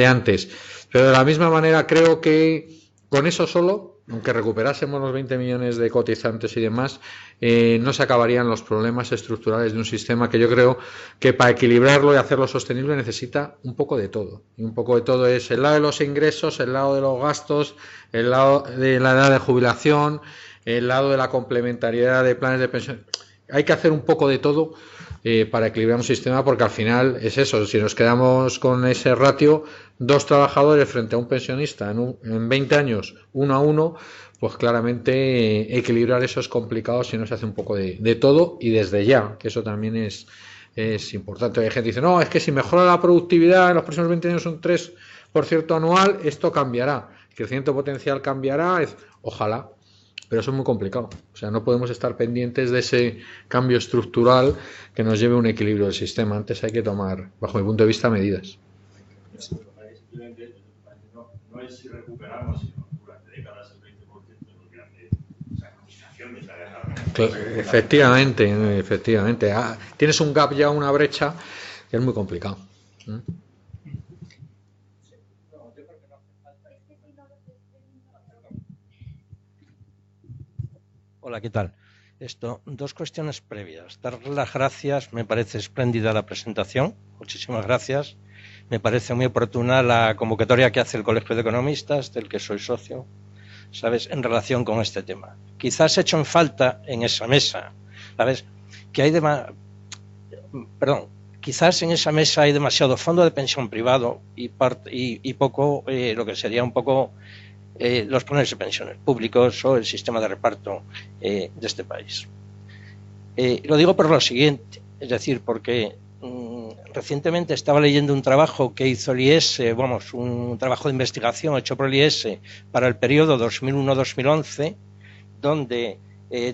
antes. Pero de la misma manera creo que con eso solo, aunque recuperásemos los 20 millones de cotizantes y demás, no se acabarían los problemas estructurales de un sistema que yo creo que para equilibrarlo y hacerlo sostenible necesita un poco de todo. Y un poco de todo es el lado de los ingresos, el lado de los gastos, el lado de la edad de jubilación, el lado de la complementariedad de planes de pensión. hay que hacer un poco de todo para equilibrar un sistema, porque al final es eso, si nos quedamos con ese ratio, 2 trabajadores frente a un pensionista en 20 años, 1 a 1, pues claramente equilibrar eso es complicado si no se hace un poco de todo y desde ya, que eso también es importante. Hay gente que dice, no, es que si mejora la productividad en los próximos 20 años un 3% anual, esto cambiará, el crecimiento potencial cambiará, ojalá. Pero eso es muy complicado. O sea, no podemos estar pendientes de ese cambio estructural que nos lleve a un equilibrio del sistema. Antes hay que tomar, bajo mi punto de vista, medidas. No es si recuperamos, sino durante décadas el 20% de los grandes administraciones. Efectivamente. Tienes un gap ya, una brecha, que es muy complicado. Hola, ¿qué tal? Dos cuestiones previas. Dar las gracias, me parece espléndida la presentación, muchísimas gracias. Me parece muy oportuna la convocatoria que hace el Colegio de Economistas, del que soy socio, ¿sabes?, en relación con este tema. Quizás he hecho en falta en esa mesa, ¿sabes?, que hay quizás en esa mesa hay demasiado fondo de pensión privado y poco lo que sería un poco los planes de pensiones públicos o el sistema de reparto de este país. Lo digo por lo siguiente, es decir, porque recientemente estaba leyendo un trabajo que hizo el IES, un trabajo de investigación hecho por el IES para el periodo 2001-2011, donde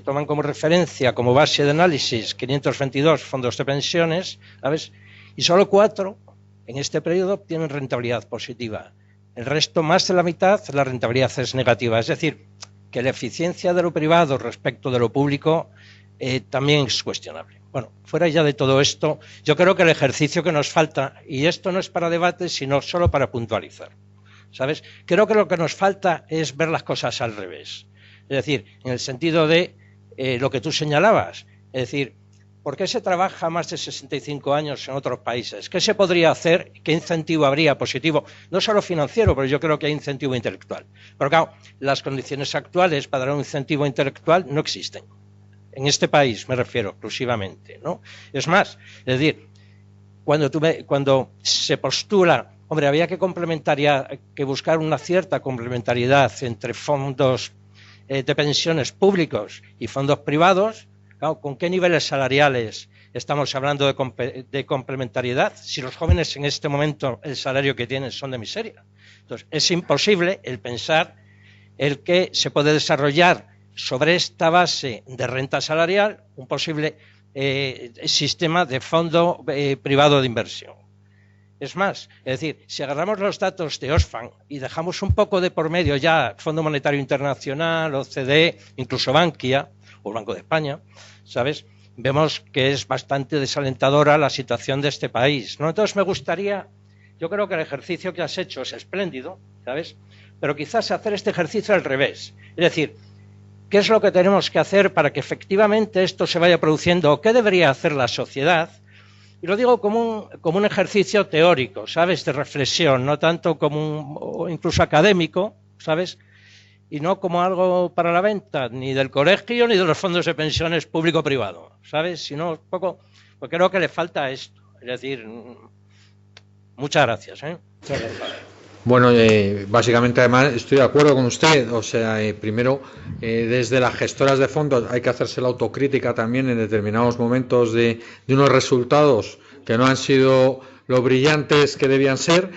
toman como referencia, como base de análisis, 522 fondos de pensiones, ¿sabes?, y solo 4 en este periodo obtienen rentabilidad positiva. El resto, más de la mitad, la rentabilidad es negativa. Es decir, que la eficiencia de lo privado respecto de lo público también es cuestionable. Bueno, fuera ya de todo esto, yo creo que el ejercicio que nos falta, y esto no es para debate, sino solo para puntualizar, ¿sabes? Creo que lo que nos falta es ver las cosas al revés. Es decir, en el sentido de lo que tú señalabas, es decir, ¿por qué se trabaja más de 65 años en otros países? ¿Qué se podría hacer? ¿Qué incentivo habría positivo? No solo financiero, pero yo creo que hay incentivo intelectual. Pero claro, las condiciones actuales para dar un incentivo intelectual no existen. En este país me refiero exclusivamente, ¿no? Es más, es decir, cuando se postula, hombre, había que buscar una cierta complementariedad entre fondos de pensiones públicos y fondos privados. Claro, ¿con qué niveles salariales estamos hablando de complementariedad si los jóvenes en este momento el salario que tienen son de miseria? Entonces, es imposible el pensar el que se puede desarrollar sobre esta base de renta salarial un posible sistema de fondo privado de inversión. Es más, es decir, si agarramos los datos de Oxfam y dejamos un poco de por medio ya Fondo Monetario Internacional, OCDE, incluso Bankia o el Banco de España, ¿sabes?, vemos que es bastante desalentadora la situación de este país, ¿no? Entonces me gustaría, yo creo que el ejercicio que has hecho es espléndido, ¿sabes?, pero quizás hacer este ejercicio al revés. Es decir, ¿qué es lo que tenemos que hacer para que efectivamente esto se vaya produciendo? ¿O qué debería hacer la sociedad? Y lo digo como un ejercicio teórico, ¿sabes?, de reflexión, no tanto como incluso académico, ¿sabes?, y no como algo para la venta, ni del colegio ni de los fondos de pensiones público-privado, ¿sabes?, sino un poco, porque creo que le falta esto. Es decir, muchas gracias, ¿eh? Muchas gracias. Bueno, básicamente además estoy de acuerdo con usted. O sea, primero, desde las gestoras de fondos hay que hacerse la autocrítica también en determinados momentos de unos resultados que no han sido lo brillantes que debían ser.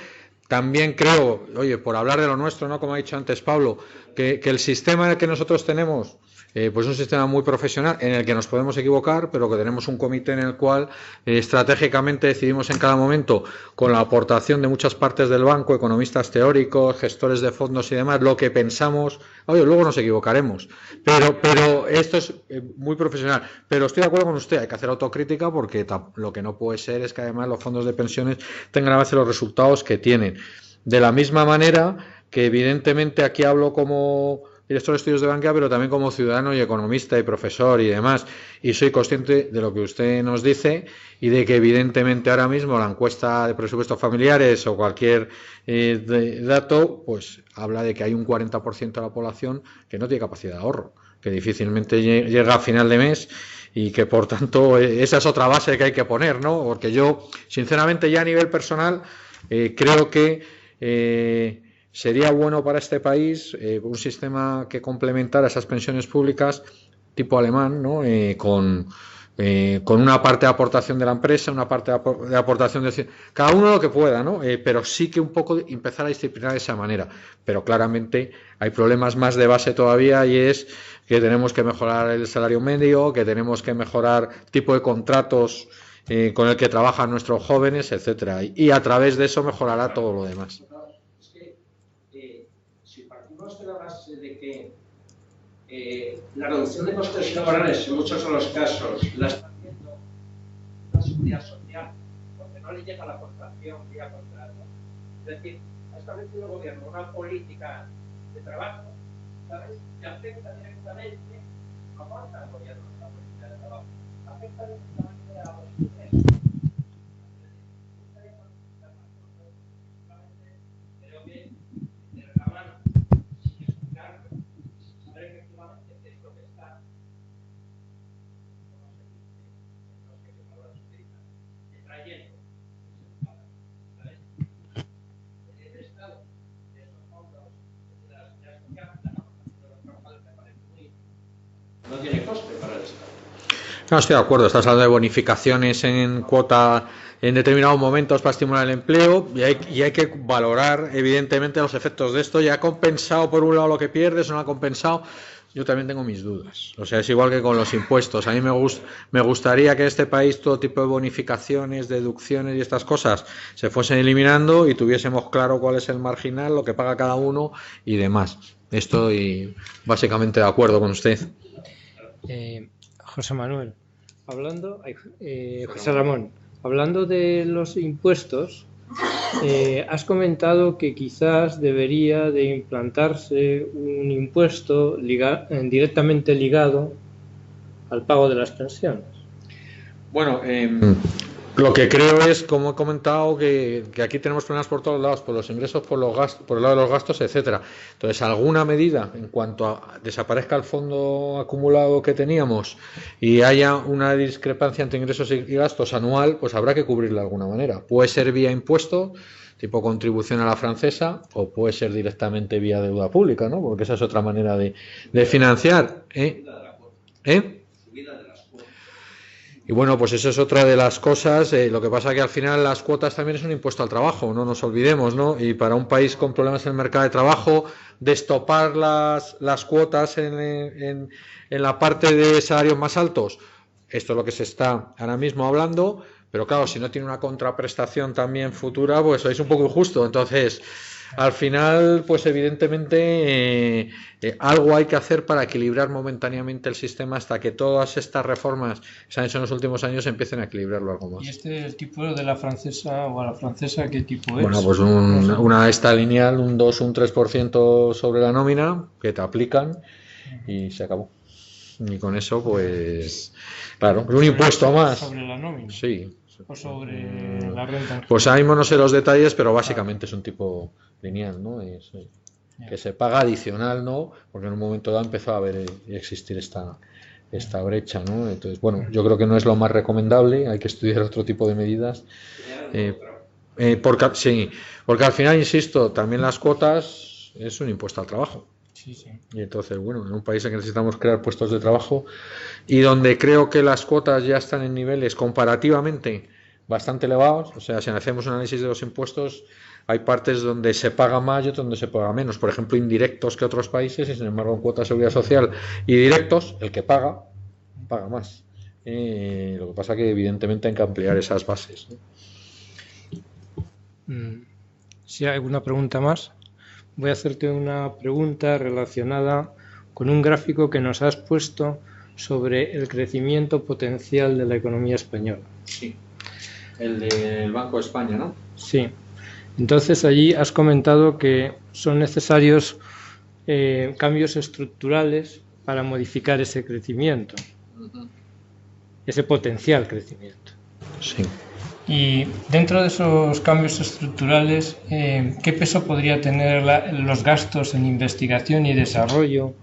También creo, oye, por hablar de lo nuestro, ¿no?, como ha dicho antes Pablo, que el sistema que nosotros tenemos, pues es un sistema muy profesional en el que nos podemos equivocar, pero que tenemos un comité en el cual estratégicamente decidimos en cada momento, con la aportación de muchas partes del banco, economistas teóricos, gestores de fondos y demás, lo que pensamos. Oye, luego nos equivocaremos, pero esto es muy profesional. Pero estoy de acuerdo con usted, hay que hacer autocrítica, porque lo que no puede ser es que además los fondos de pensiones tengan a veces los resultados que tienen. De la misma manera que evidentemente aquí hablo como director de estudios de banca, pero también como ciudadano y economista y profesor y demás, y soy consciente de lo que usted nos dice y de que evidentemente ahora mismo la encuesta de presupuestos familiares o cualquier dato, pues habla de que hay un 40% de la población que no tiene capacidad de ahorro, que difícilmente llega a final de mes y que por tanto esa es otra base que hay que poner, ¿no? Porque yo, sinceramente, ya a nivel personal, creo que sería bueno para este país un sistema que complementara esas pensiones públicas tipo alemán, ¿no? Con una parte de aportación de la empresa, una parte de aportación de cada uno lo que pueda, ¿no? Pero sí que un poco empezar a disciplinar de esa manera. Pero claramente hay problemas más de base todavía, y es que tenemos que mejorar el salario medio, que tenemos que mejorar tipo de contratos con el que trabajan nuestros jóvenes, etcétera. Y a través de eso mejorará todo lo demás. Es que si partimos de la base de que la reducción de costes laborales en muchos de los casos la está haciendo la seguridad social, porque no le llega la contratación vía contrato. Es decir, ha establecido el gobierno una política de trabajo, ¿sabes?, que afecta directamente, no aporta al gobierno esta política de trabajo, afecta directamente a los ingresos. Creo que de la mano, sin explicarlo, saber efectivamente qué es lo que está, no sé qué palabras utilizan, trayendo, ¿sabes? El Estado de esos fondos de la seguridad social, la capacidad de los trabajadores, me parece muy. No tiene coste para el Estado. No, estoy de acuerdo. Estás hablando de bonificaciones en cuota en determinados momentos para estimular el empleo, y hay que valorar evidentemente los efectos de esto. Ya ha compensado por un lado lo que pierdes, o no ha compensado. Yo también tengo mis dudas. O sea, es igual que con los impuestos. A mí me gustaría que en este país todo tipo de bonificaciones, deducciones y estas cosas se fuesen eliminando y tuviésemos claro cuál es el marginal, lo que paga cada uno y demás. Estoy básicamente de acuerdo con usted. José Manuel, José Ramón, hablando de los impuestos, has comentado que quizás debería de implantarse un impuesto directamente ligado al pago de las pensiones. Bueno, lo que creo es, como he comentado, que aquí tenemos problemas por todos lados, por los ingresos, por los gastos, por el lado de los gastos, etcétera. Entonces, alguna medida en cuanto a desaparezca el fondo acumulado que teníamos y haya una discrepancia entre ingresos y gastos anual, pues habrá que cubrirla de alguna manera. Puede ser vía impuesto, tipo contribución a la francesa, o puede ser directamente vía deuda pública, ¿no? Porque esa es otra manera de financiar. Y bueno, pues eso es otra de las cosas. Lo que pasa es que al final las cuotas también es un impuesto al trabajo, no nos olvidemos, ¿no? Y para un país con problemas en el mercado de trabajo, destopar las cuotas en la parte de salarios más altos, esto es lo que se está ahora mismo hablando, pero claro, si no tiene una contraprestación también futura, pues es un poco injusto. Entonces, al final, pues evidentemente algo hay que hacer para equilibrar momentáneamente el sistema hasta que todas estas reformas que se han hecho en los últimos años empiecen a equilibrarlo algo más. ¿Y el tipo de la francesa o a la francesa qué tipo es? Bueno, pues una esta lineal, un 2, un 3% sobre la nómina que te aplican y se acabó. Y con eso, pues, claro, un impuesto más. ¿Sobre la nómina? Sí. ¿O sobre la renta? Pues ahora mismo no sé los detalles, pero básicamente es un tipo lineal, ¿no? Que se paga adicional, ¿no? Porque en un momento dado empezó a haber y existir esta brecha, ¿no? Entonces, bueno, yo creo que no es lo más recomendable, hay que estudiar otro tipo de medidas. Porque al final, insisto, también las cuotas es un impuesto al trabajo. Sí, sí. Y entonces, bueno, en un país en que necesitamos crear puestos de trabajo y donde creo que las cuotas ya están en niveles comparativamente bastante elevados, o sea, si hacemos un análisis de los impuestos, hay partes donde se paga más y otras donde se paga menos, por ejemplo, indirectos que otros países, y sin embargo en cuotas de seguridad social y directos, el que paga más. Lo que pasa que evidentemente hay que ampliar esas bases, ¿no? Si hay alguna pregunta más, voy a hacerte una pregunta relacionada con un gráfico que nos has puesto sobre el crecimiento potencial de la economía española. Sí, el del Banco de España, ¿no? Sí. Entonces allí has comentado que son necesarios cambios estructurales para modificar ese crecimiento, ese potencial crecimiento. Sí. Y dentro de esos cambios estructurales, ¿qué peso podría tener los gastos en investigación y desarrollo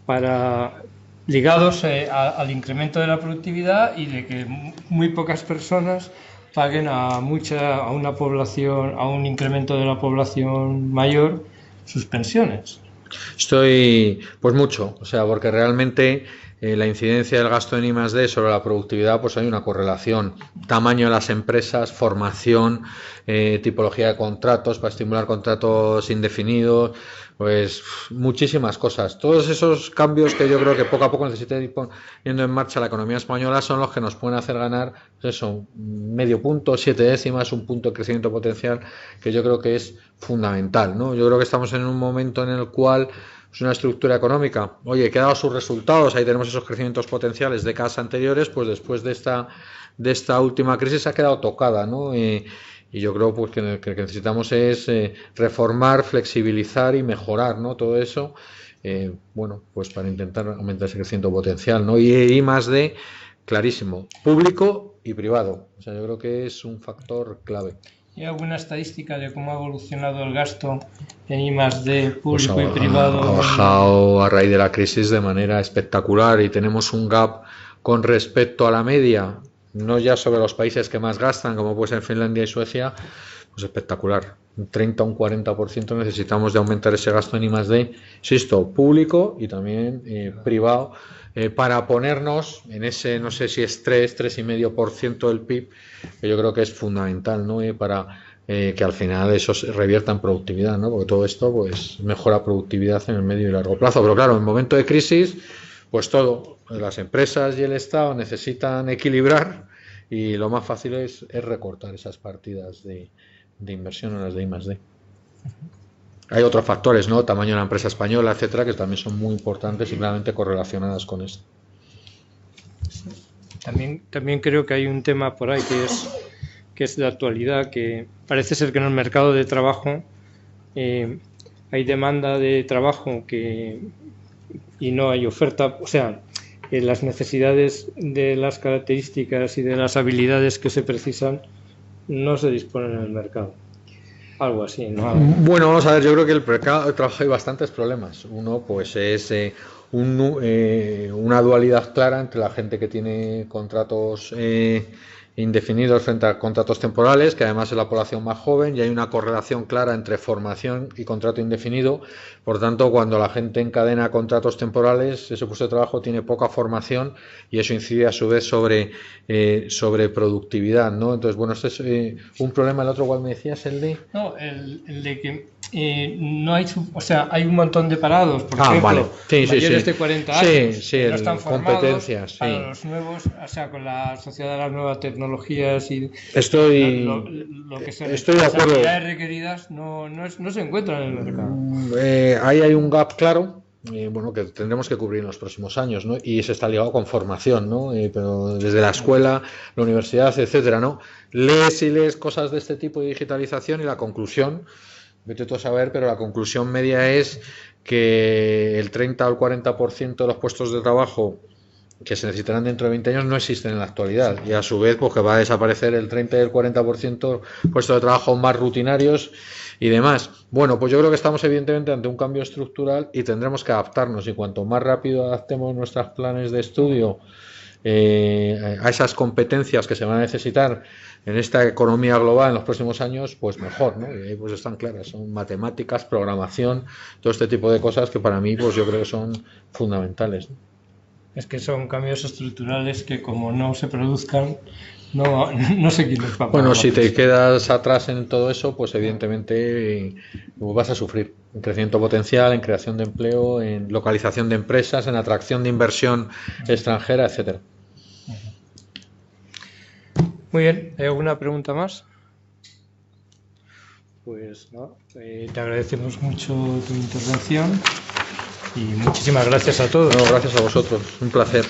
para ligados al incremento de la productividad y de que muy pocas personas paguen a una población, a un incremento de la población mayor, sus pensiones. Estoy, pues mucho, o sea, porque realmente la incidencia del gasto en I+D sobre la productividad, pues hay una correlación. Tamaño de las empresas, formación, tipología de contratos para estimular contratos indefinidos, pues muchísimas cosas. Todos esos cambios que yo creo que poco a poco necesita ir poniendo en marcha la economía española son los que nos pueden hacer ganar, pues eso, medio punto, 7 décimas, un punto de crecimiento potencial, que yo creo que es fundamental, ¿no? Yo creo que estamos en un momento en el cual es una estructura económica, oye, que ha dado sus resultados, ahí tenemos esos crecimientos potenciales de décadas anteriores, pues después de esta última crisis ha quedado tocada, ¿no? Y yo creo pues que necesitamos es reformar, flexibilizar y mejorar, ¿no? Todo eso, bueno, pues para intentar aumentar ese crecimiento potencial, ¿no? Y I+D, clarísimo, público y privado. O sea, yo creo que es un factor clave. ¿Hay alguna estadística de cómo ha evolucionado el gasto en I+D público pues y privado? Ha bajado a raíz de la crisis de manera espectacular y tenemos un gap con respecto a la media, no ya sobre los países que más gastan, como puede ser Finlandia y Suecia, pues espectacular. Un 30 o un 40% necesitamos de aumentar ese gasto en I+D, insisto, público y también privado, para ponernos en ese, no sé si es 3,5% del PIB, que yo creo que es fundamental, ¿no? Para que al final eso se revierta en productividad, ¿no? Porque todo esto pues mejora productividad en el medio y largo plazo. Pero claro, en momento de crisis, pues todo, las empresas y el Estado necesitan equilibrar y lo más fácil es recortar esas partidas de inversión en las de I+D. Hay otros factores, ¿no? Tamaño de la empresa española, etcétera, que también son muy importantes y claramente correlacionadas con esto. También creo que hay un tema por ahí que es de actualidad, que parece ser que en el mercado de trabajo hay demanda de trabajo y no hay oferta, o sea, las necesidades de las características y de las habilidades que se precisan no se disponen en el mercado. Algo así, ¿no? Bueno, vamos a ver, yo creo que el mercado de trabajo hay bastantes problemas. Uno, pues es una dualidad clara entre la gente que tiene contratos indefinidos frente a contratos temporales, que además es la población más joven, y hay una correlación clara entre formación y contrato indefinido. Por tanto, cuando la gente encadena contratos temporales, ese puesto de trabajo tiene poca formación y eso incide a su vez sobre productividad, ¿no? Entonces, bueno, este es un problema. El otro, ¿cuál me decías? El de que no hay, o sea, hay un montón de parados, por ejemplo, vale. mayores de 40 años, que no están formados competencias, para los nuevos, o sea, con la sociedad de las nuevas tecnologías y lo que se estoy de acuerdo. Las habilidades requeridas no se encuentran en el mercado. Ahí hay un gap claro. Bueno, que tendremos que cubrir en los próximos años, ¿no? Y eso está ligado con formación, ¿no? Pero desde la escuela, la universidad, etcétera, ¿no? Lees cosas de este tipo de digitalización y la conclusión, vete tú a saber, pero la conclusión media es que el 30 o el 40% de los puestos de trabajo que se necesitarán dentro de 20 años no existen en la actualidad y a su vez pues que va a desaparecer el 30 y el 40% puestos de trabajo más rutinarios y demás. Bueno, pues yo creo que estamos evidentemente ante un cambio estructural y tendremos que adaptarnos y cuanto más rápido adaptemos nuestros planes de estudio a esas competencias que se van a necesitar en esta economía global en los próximos años, pues mejor, ¿no? Y ahí pues están claras, son matemáticas, programación, todo este tipo de cosas que para mí pues yo creo que son fundamentales, ¿no? Es que son cambios estructurales que como no se produzcan, no sé quién los va a pagar. Bueno, si te quedas atrás en todo eso, pues evidentemente vas a sufrir en crecimiento potencial, en creación de empleo, en localización de empresas, en atracción de inversión extranjera, etcétera. Muy bien, ¿hay alguna pregunta más? Pues no, te agradecemos mucho tu intervención y muchísimas gracias a todos. No, gracias a vosotros, un placer.